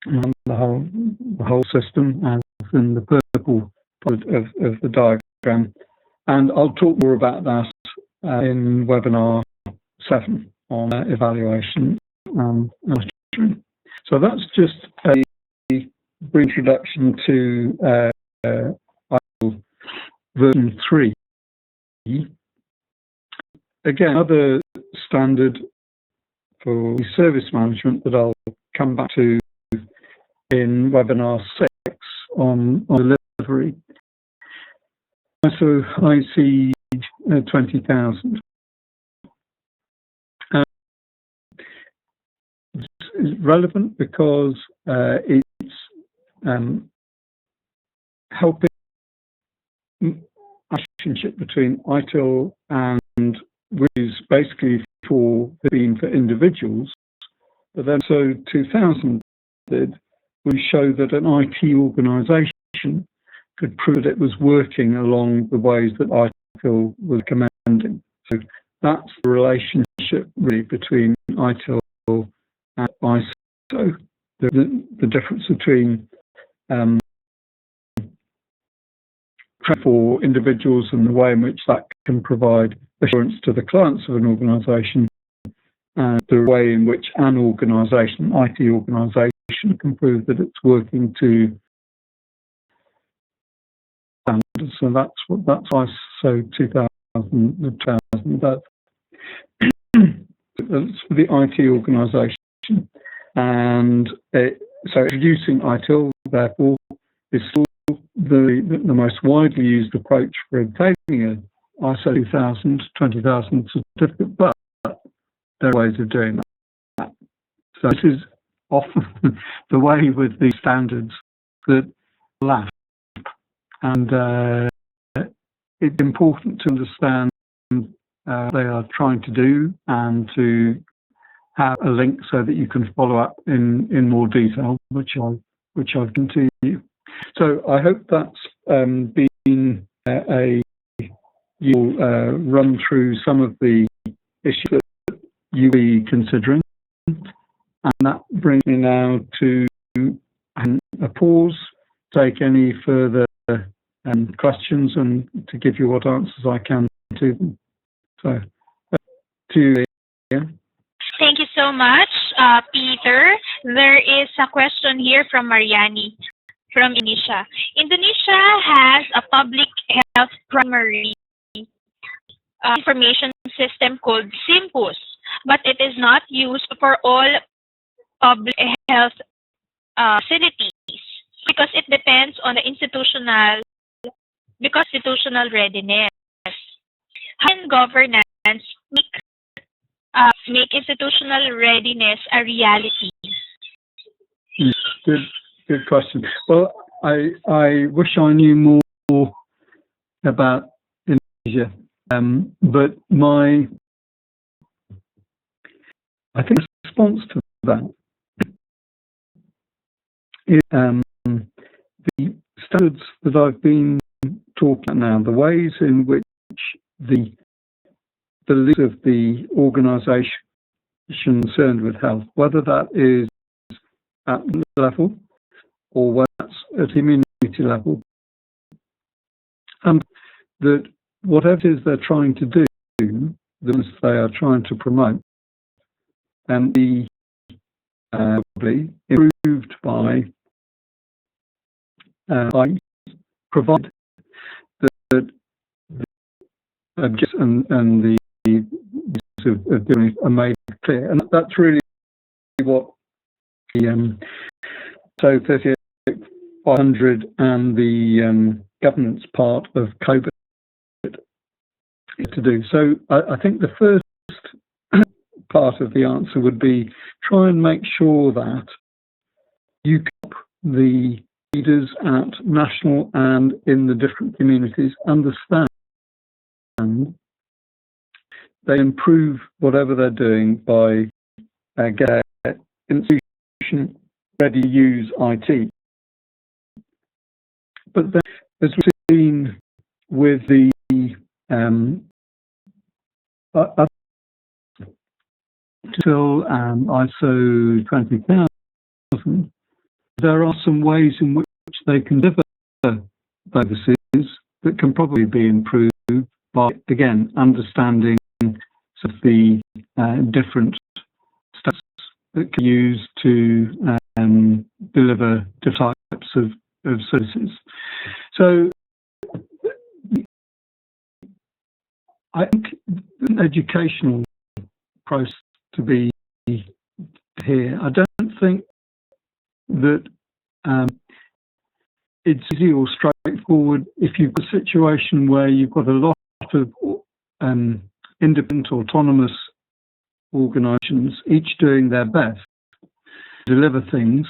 and the whole system, as in the purple part of the diagram. And I'll talk more about that in webinar 7 on evaluation and monitoring. So that's just a brief introduction to ITIL version 3. Again, another standard for service management that I'll come back to in webinar 6 on delivery. So IC 20,000. relevant because it's helping relationship between ITIL and which is basically been for individuals, but then so 2000 we show that an IT organisation could prove that it was working along the ways that ITIL was recommending. So that's the relationship really between ITIL and ISO. The difference between for individuals and the way in which that can provide assurance to the clients of an organisation, and the way in which an organisation, IT organisation, can prove that it's working to standards. So that's ISO 2000 does. That's for the IT organisation, and so introducing ITIL therefore is still the most widely used approach for obtaining an ISO 20000 certificate, but there are ways of doing that. So this is often the way with these standards that last, and it's important to understand what they are trying to do and to have a link so that you can follow up in more detail, which I've done to you. So I hope that's been you'll run through some of the issues that you'll be considering, and that brings me now to a pause, take any further questions and to give you what answers I can to them. So to you, Ian. Thank you so much, Peter. There is a question here from Mariani from Indonesia. Indonesia has a public health primary information system called SIMPUS, but it is not used for all public health facilities because it depends on the institutional readiness. How can governance make institutional readiness a reality? Good question. Well, I wish I knew more about Indonesia, but I think the response to that is the standards that I've been talking about now, the ways in which the leaders of the organisation concerned with health, whether that is at the level or whether that's at community level, and that whatever it is they're trying to do, that they are trying to promote, and be improved by provide that and the of doing are made clear, and that's really what the so 38500 and the governance part of COBIT is to do. So I think the first part of the answer would be try and make sure that you help the leaders at national and in the different communities understand they improve whatever they're doing by getting their institution ready to use IT. But then, as we've seen with the ITIL and ISO 20000, there are some ways in which they can deliver overseas that can probably be improved by, again, understanding of the different steps that can be used to deliver different types of services. So I think an educational process to be here. I don't think that it's easy or straightforward if you've got a situation where you've got a lot of independent, autonomous organisations, each doing their best. deliver things,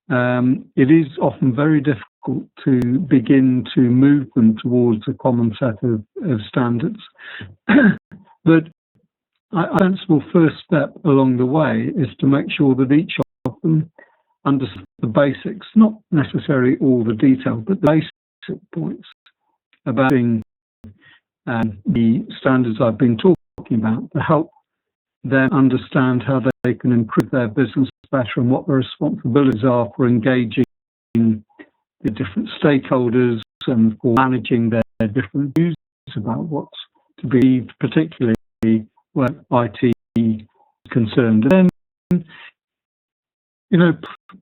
it is often very difficult to begin to move them towards a common set of standards. But a sensible first step along the way is to make sure that each of them understands the basics, not necessarily all the detail, but the basic points about the standards I've been talking about, to help them understand how they can improve their business better and what their responsibilities are for engaging the different stakeholders and for managing their different views about what's to be, particularly where IT is concerned. And then, you know,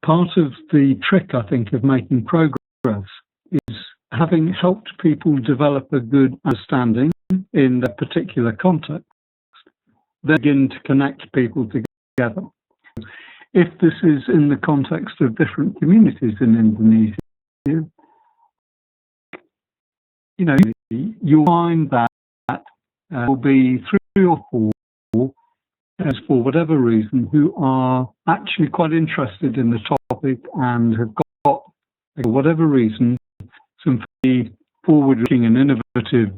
part of the trick, I think, of making progress is having helped people develop a good understanding in their particular context, they begin to connect people together. If this is in the context of different communities in Indonesia, you know, you'll find that will be 3 or 4, as for whatever reason, who are actually quite interested in the topic and have got, for whatever reason, some very forward-looking and innovative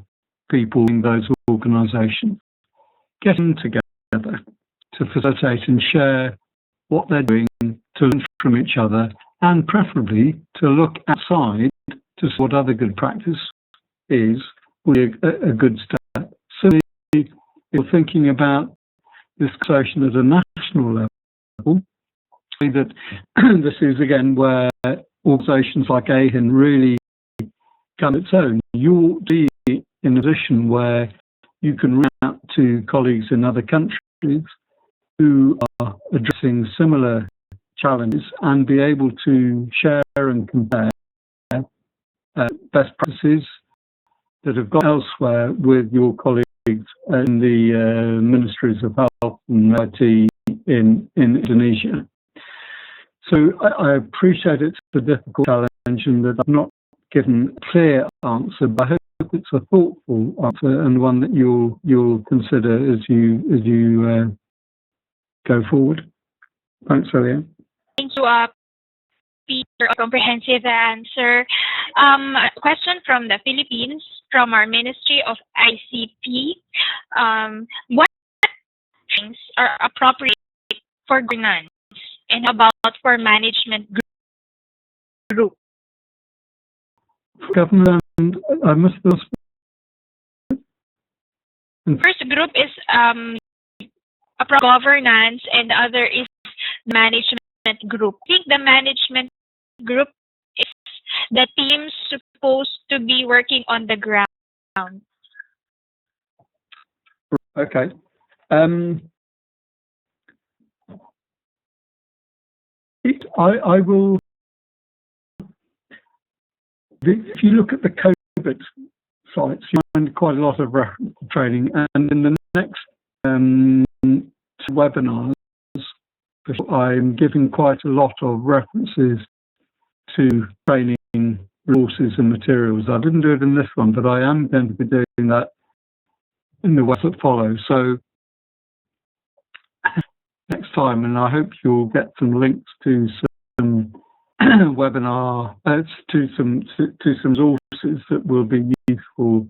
people in those organisations getting together to facilitate and share what they're doing, to learn from each other, and preferably to look outside to see what other good practice is, would be a good step. So if you're thinking about this conversation at a national level, that this is again where organisations like AeHIN really come its own. You'll be in a position where you can reach out to colleagues in other countries who are addressing similar challenges and be able to share and compare best practices that have gone elsewhere with your colleagues in the ministries of health and IT in Indonesia. So I appreciate it's a difficult challenge and that I've not given a clear answer, but I hope it's a thoughtful answer and one that you'll consider as you go forward. Thanks, Elia. Thank you, Peter, for a comprehensive answer. A question from the Philippines, from our Ministry of ICT. What things are appropriate for governance and how about for management group? Government, I must ask. First group is governance and the other is management group. I think the management group is the team supposed to be working on the ground. Okay. I will. If you look at the COBIT sites, you find quite a lot of reference to training, and in the next webinars, I'm giving quite a lot of references to training resources and materials. I didn't do it in this one, but I am going to be doing that in the ones that follow. So next time, and I hope you'll get some links to some webinar, to some resources that will be useful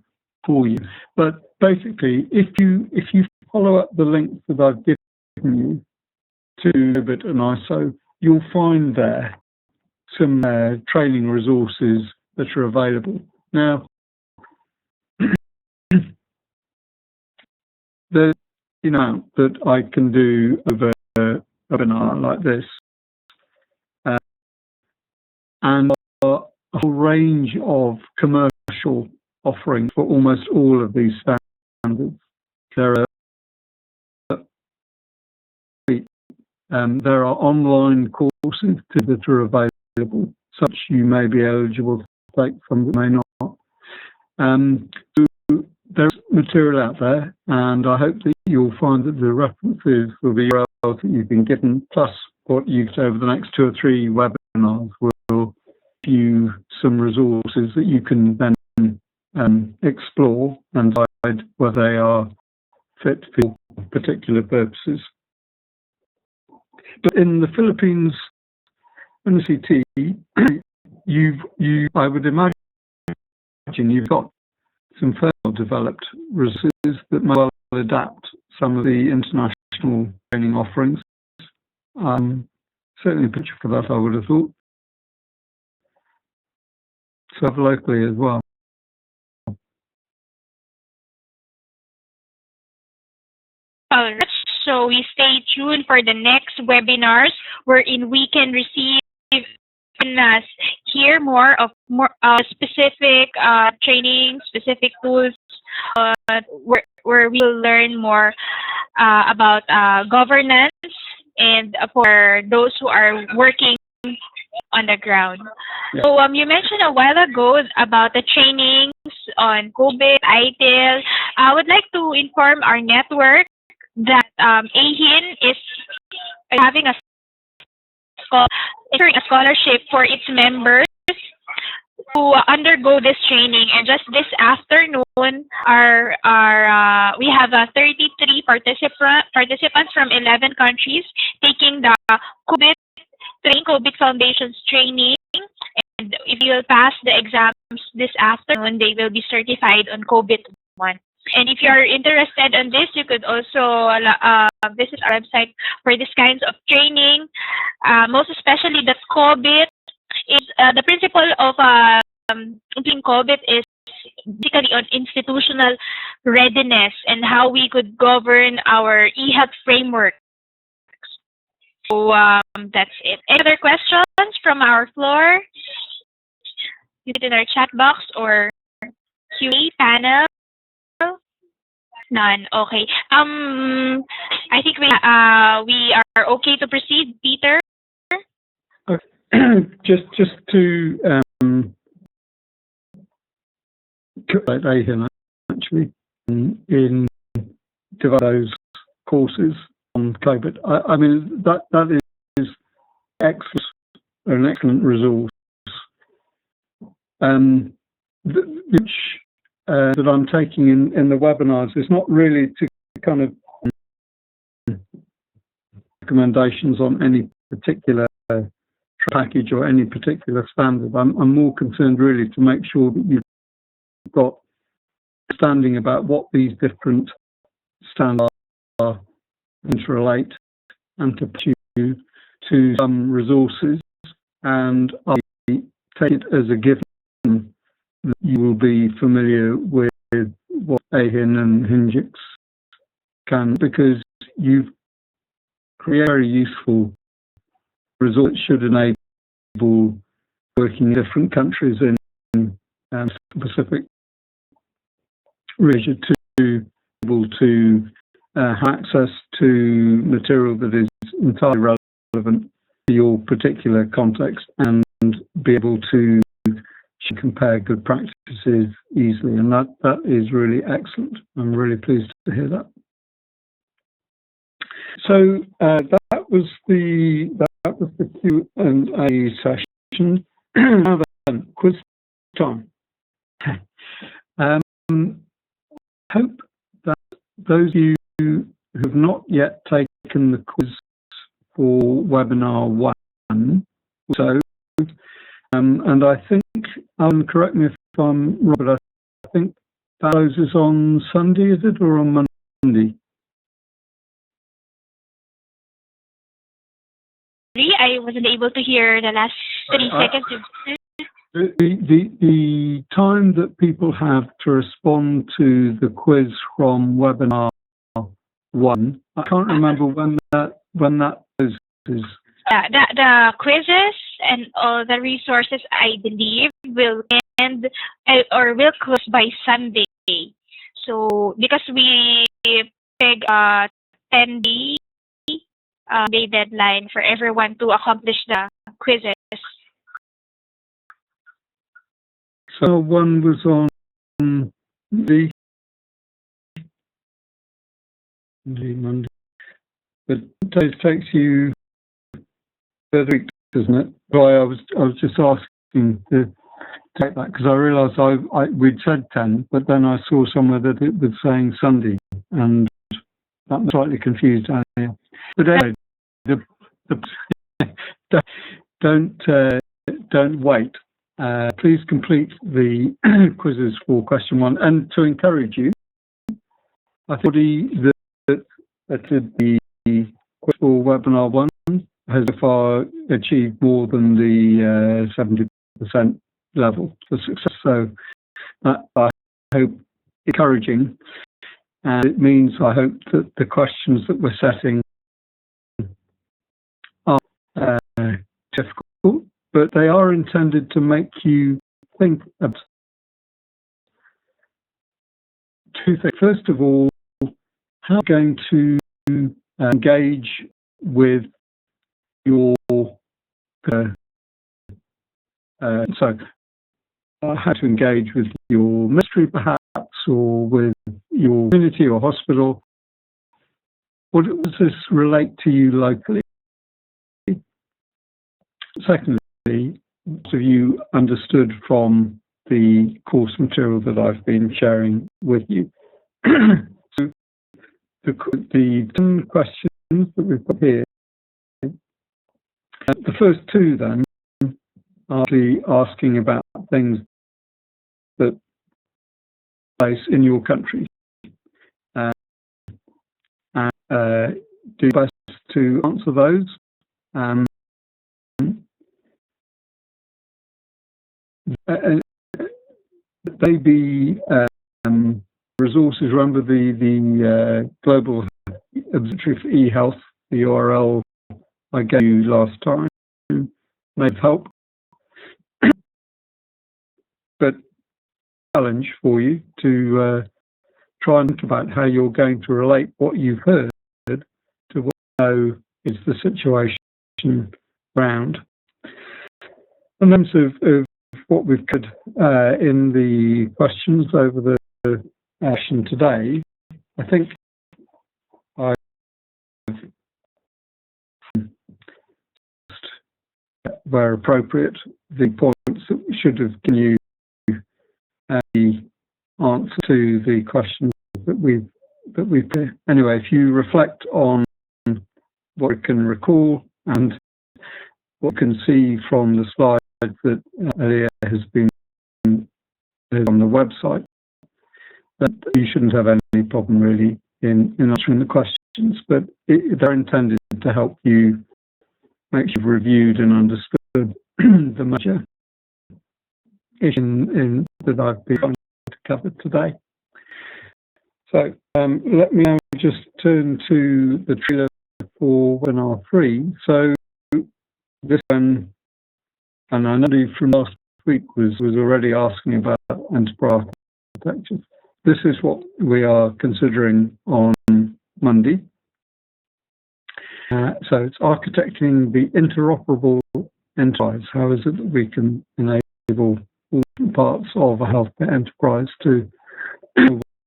for you. But basically, if you follow up the links that I've given you to COBIT and ISO, you'll find there some training resources that are available. Now, the that I can do over a webinar like this, and a whole range of commercial offerings for almost all of these standards. There are online courses that are available, such you may be eligible to take, some may not. So there's material out there, and I hope that you'll find that the references will be URLs that you've been given, plus what you get over the next 2 or 3 webinars will give you some resources that you can then explore and decide whether they are fit for particular purposes. But in the Philippines, in the CT, I would imagine you've got some further developed resources that may well adapt some of the international training offerings. Certainly a picture for that, I would have thought. So locally as well. All right. So we stay tuned for the next webinars wherein we can receive and hear more specific training, specific tools, where we will learn more about governance and for those who are working on the ground. Yeah. So you mentioned a while ago about the trainings on COBIT, ITIL. I would like to inform our network that AeHIN is having a scholarship for its members to undergo this training. And just this afternoon, we have 33 participants from 11 countries taking the COBIT Foundations training. And if you will pass the exams this afternoon, they will be certified on COBIT 1. And if you are interested in this, you could also visit our website for these kinds of training. Most especially the COBIT is the principle of implementing COBIT is basically on institutional readiness and how we could govern our eHealth framework. So that's it. Any other questions from our floor? You put in our chat box or QA panel. None. Okay. I think we are okay to proceed, Peter. Just to correct AeHIN actually in those courses on COBIT. I mean that is an excellent resource. Which that I'm taking in the webinars is not really to kind of recommendations on any particular package or any particular standard. I'm more concerned really to make sure that you've got understanding about what these different standards are, interrelate, and to put you to some resources, and I take it as a given that you will be familiar with what AeHIN and Hinjix can, because you've created very useful results should enable working in different countries in specific region to be able to have access to material that is entirely relevant to your particular context and be able to compare good practices easily, and that is really excellent. I'm really pleased to hear that. So that was the Q&A session. Now then, quiz time. Hope that those of you who have not yet taken the quiz for webinar 1 so. And I think, Alan, correct me if I'm wrong, but I think that closes on Sunday, is it, or on Monday? I wasn't able to hear the last 3 seconds. The time that people have to respond to the quiz from webinar 1, I can't remember when that is. The quizzes and all the resources, I believe, will end or will close by Sunday. So because we peg 10-day deadline for everyone to accomplish the quizzes. So one was on Monday, but it takes you 3 weeks, isn't it? Why I was just asking to take that because I realised we'd said 10, but then I saw somewhere that it was saying Sunday, and that was slightly confused. But anyway, don't wait. Please complete the quizzes for question 1. And to encourage you, I think that did the quiz for webinar 1 has so far achieved more than the 70% level for success. So I hope encouraging, and it means I hope that the questions that we're setting are difficult, but they are intended to make you think about 2 things. First of all, how are you going to engage with your how to engage with your ministry perhaps, or with your community or hospital. What does this relate to you locally? Secondly, what have you understood from the course material that I've been sharing with you? So the 10 questions that we've got here, the first 2 then are asking about things that place in your country, and do your best to answer those. They be resources run by the Global Observatory for eHealth. The URL I gave you last time may help, but challenge for you to try and think about how you're going to relate what you've heard to what you know is the situation around. In terms of what we've covered in the questions over the session today, I think I've where appropriate the points that we should have given you the answer to the questions that we've anyway, if you reflect on what you can recall and what you can see from the slides that Alia has been on the website, that you shouldn't have any problem really in answering the questions, but they're intended to help you make sure you've reviewed and understood the major issue that I've been trying to cover today. So let me now just turn to the trailer for webinar 3. So this one, and I know from last week was already asking about enterprise architecture. This is what we are considering on Monday. So it's architecting the interoperable enterprise. How is it that we can enable all parts of a healthcare enterprise to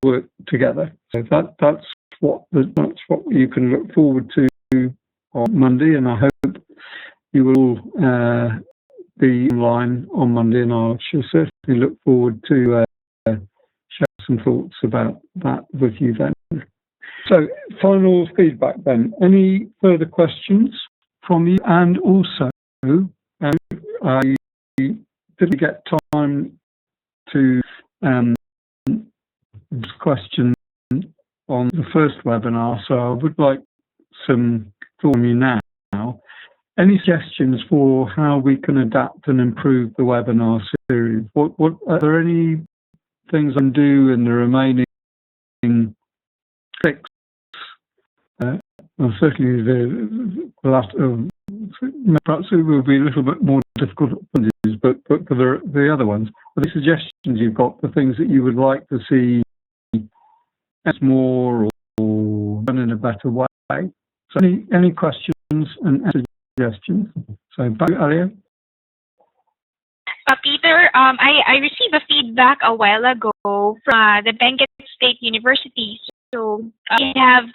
work together? So that's what you can look forward to on Monday, and I hope you will be online on Monday, and I shall certainly look forward to share some thoughts about that with you then. So, final feedback then. Any further questions from you? And also, I didn't get time to this question on the first webinar, so I would like some thought from you now. Any suggestions for how we can adapt and improve the webinar series? What are there any things I can do in the remaining 6? Well, certainly the last, perhaps it will be a little bit more difficult, but for the other ones, are the suggestions you've got, the things that you would like to see more or done in a better way? So any questions and suggestions? So back to Alia. Peter, I received a feedback a while ago from the Benguet State University. So I have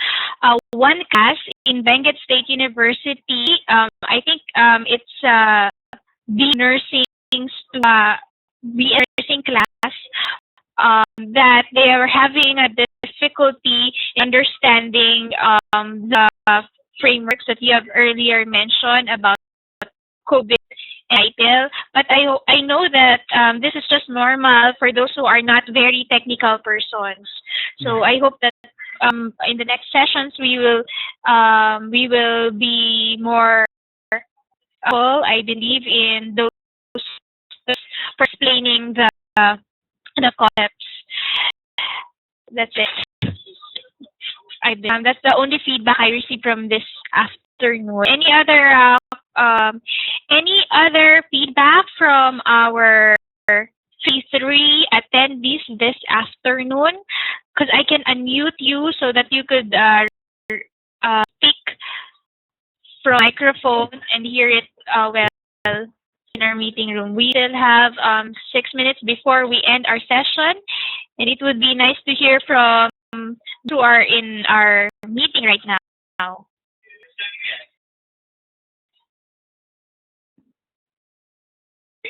one class in Benguet State University. I think it's the nursing class that they are having a difficulty understanding the frameworks that you have earlier mentioned about COBIT ITIL, but I know that this is just normal for those who are not very technical persons. So I hope that in the next sessions we will be more I believe in those for explaining the concepts. That's it. That's the only feedback I received from this afternoon. Any other feedback from our phase 3 attendees this afternoon? Because I can unmute you so that you could speak from microphone and hear it well in our meeting room. We still have 6 minutes before we end our session, and it would be nice to hear from who are in our meeting right now.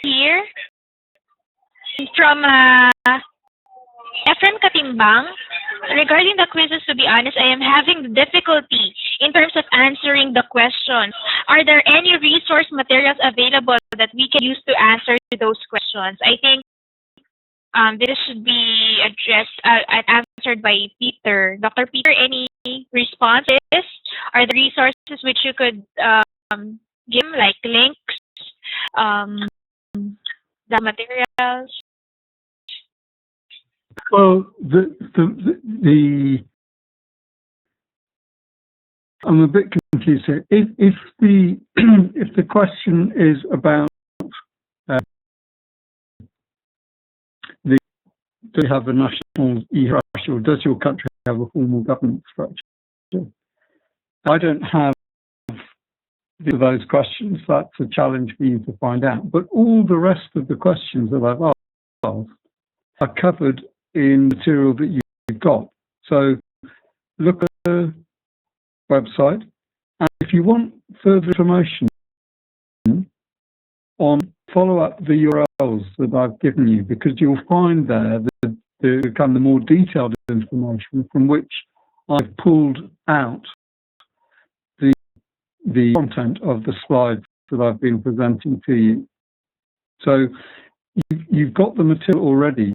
Here from Ephraim Katimbang, regarding the quizzes, to be honest, I am having difficulty in terms of answering the questions. Are there any resource materials available that we can use to answer those questions? I think this should be addressed and answered by Peter. Dr. Peter, any responses? Are there resources which you could give, like links, the materials? Well, I'm a bit confused here. If the question is about do you have a national e-hierarchy, or does your country have a formal governance structure? I don't have those questions. That's a challenge for you to find out. But all the rest of the questions that I've asked are covered in material that you've got. So look at the website, and if you want further information on, follow up the URLs that I've given you, because you'll find there the more detailed information from which I've pulled out the content of the slides that I've been presenting to you. So you've got the material already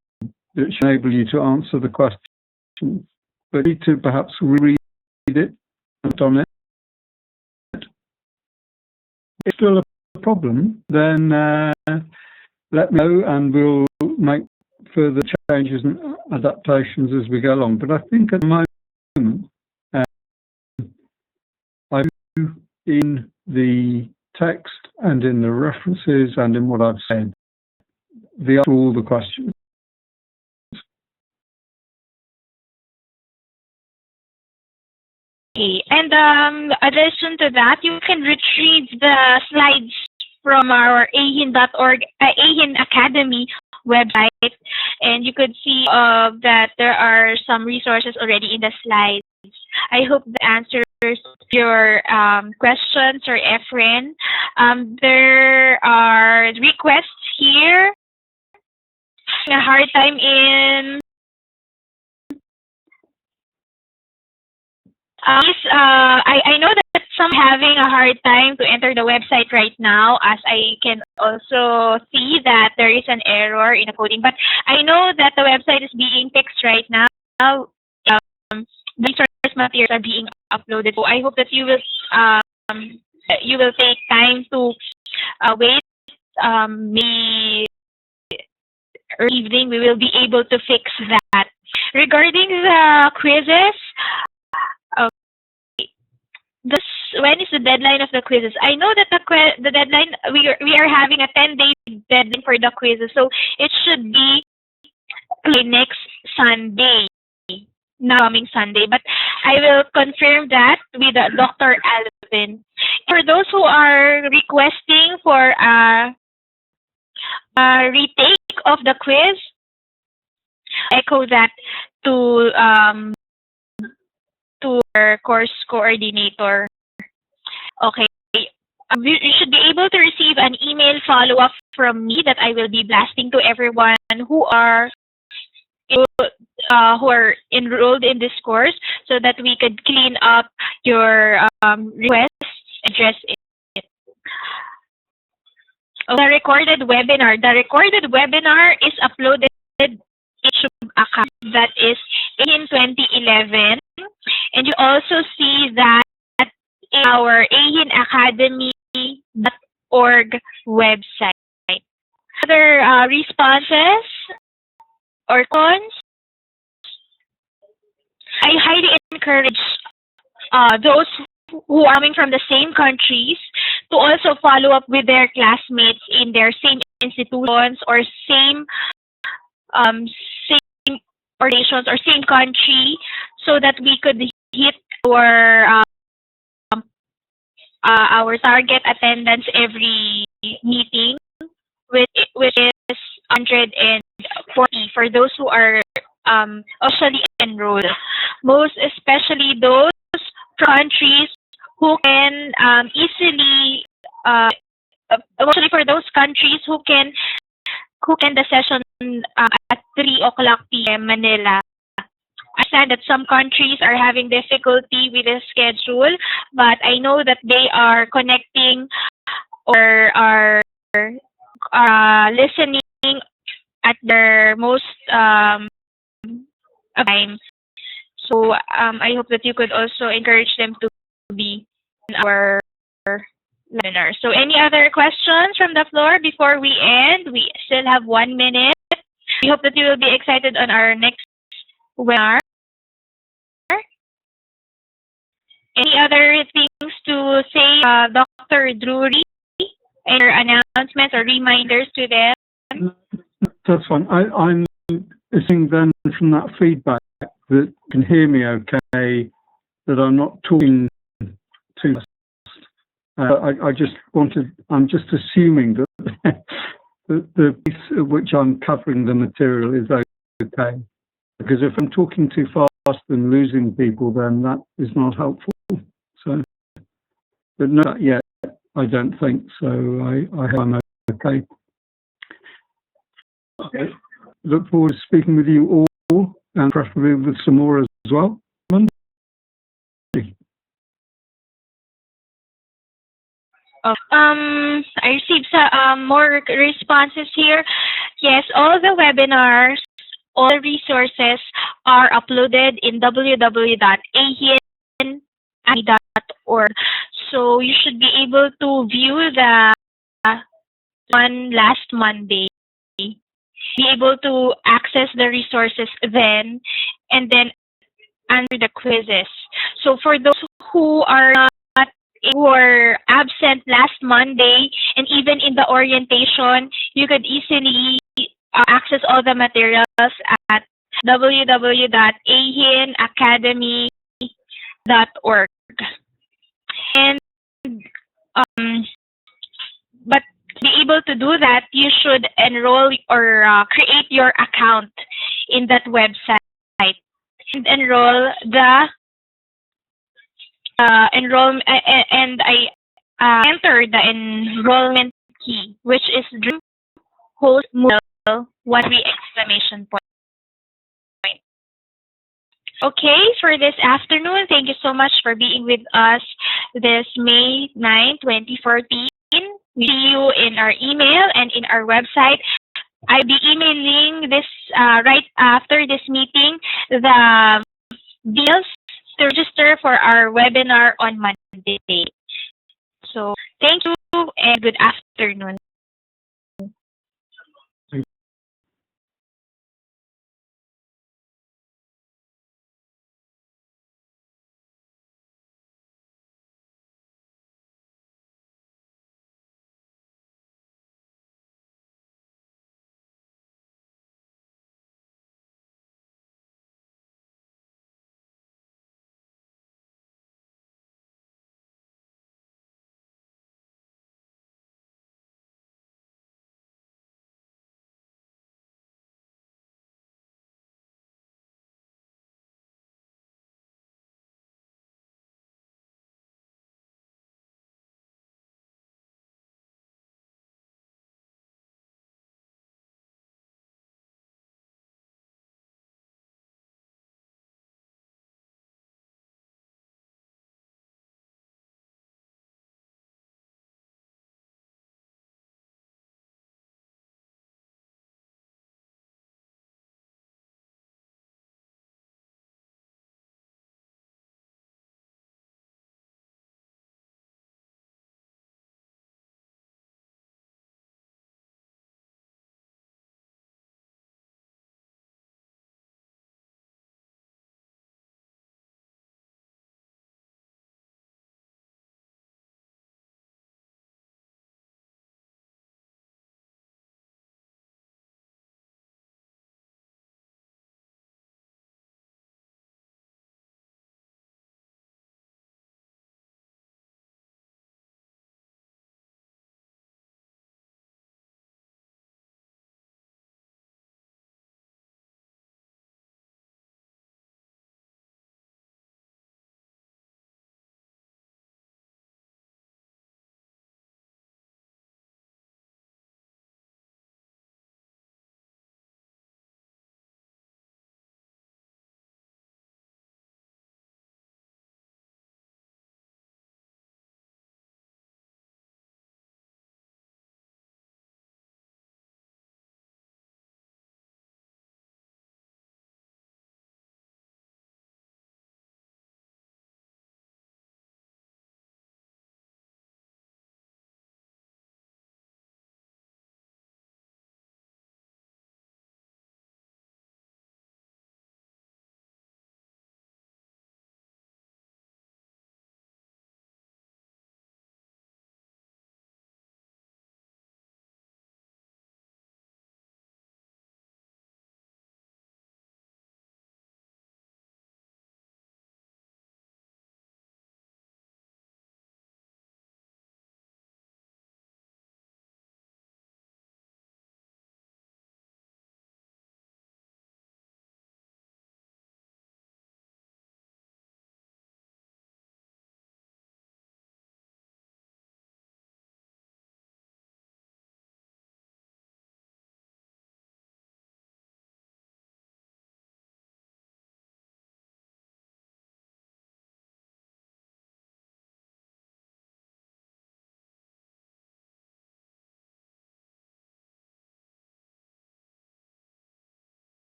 that should enable you to answer the questions, but you need to perhaps reread it and on it. If it's still a problem, then let me know and we'll make further changes and adaptations as we go along. But I think at the moment, I do in the text and in the references and in what I've said, the answer to all the questions. Okay, and addition to that, you can retrieve the slides from our AeHIN.org, AeHIN Academy website, and you could see that there are some resources already in the slides. I hope that answers your questions, or Ephraim. There are requests here. A hard time in I know that some having a hard time to enter the website right now, as I can also see that there is an error in the coding. But I know that the website is being fixed right now. Resource materials are being uploaded. So I hope that you will take time to wait. Maybe early evening we will be able to fix that. Regarding the quizzes, when is the deadline of the quizzes? I know that the deadline, we are having a 10-day deadline for the quizzes, so it should be next Sunday, coming Sunday. But I will confirm that with Dr. Alvin. For those who are requesting for a retake of the quiz, echo that to our course coordinator. Okay. You should be able to receive an email follow-up from me that I will be blasting to everyone who are enrolled in this course, so that we could clean up your requests, address it. The recorded webinar. The recorded webinar is uploaded in YouTube account that is in 2011, and you also see that in our AeHIN Academy.org website. Other responses or cons? I highly encourage those who are coming from the same countries to also follow up with their classmates in their same institutions or same organizations or same country, so that we could hit our target attendance every meeting, which is 140 for those who are officially enrolled. Most especially those countries who can easily, mostly for those countries who can the session at 3 o'clock p.m. Manila. I understand that some countries are having difficulty with the schedule, but I know that they are connecting or are listening at their most time. So I hope that you could also encourage them to be in our webinar. So any other questions from the floor before we end? We still have 1 minute. We hope that you will be excited on our next webinar. Any other things to say, Dr. Drury? Any announcements or reminders to them? That's fine. I'm listening then from that feedback that you can hear me okay, that I'm not talking too much. I'm just assuming that the piece at which I'm covering the material is okay. Because if I'm talking too fast and losing people, then that is not helpful. So, but not yet, I don't think so. I hope I'm okay. Okay. Look forward to speaking with you all, and preferably with some more as well. I received more responses here. Yes, all the webinars, all the resources are uploaded in www.aehin.org. So you should be able to view the one last Monday. Be able to access the resources then, and then answer the quizzes. So for those who are absent last Monday, and even in the orientation, you could easily access all the materials at www.aehinacademy.org. And but to be able to do that, you should enroll or create your account in that website and enroll the enrollment, and I enter the enrollment key, which is Dream Host Moodle 13 exclamation point. Okay, for this afternoon, thank you so much for being with us this May 9, 2014. We see you in our email and in our website. I'll be emailing this right after this meeting, the deals to register for our webinar on Monday. So thank you and good afternoon.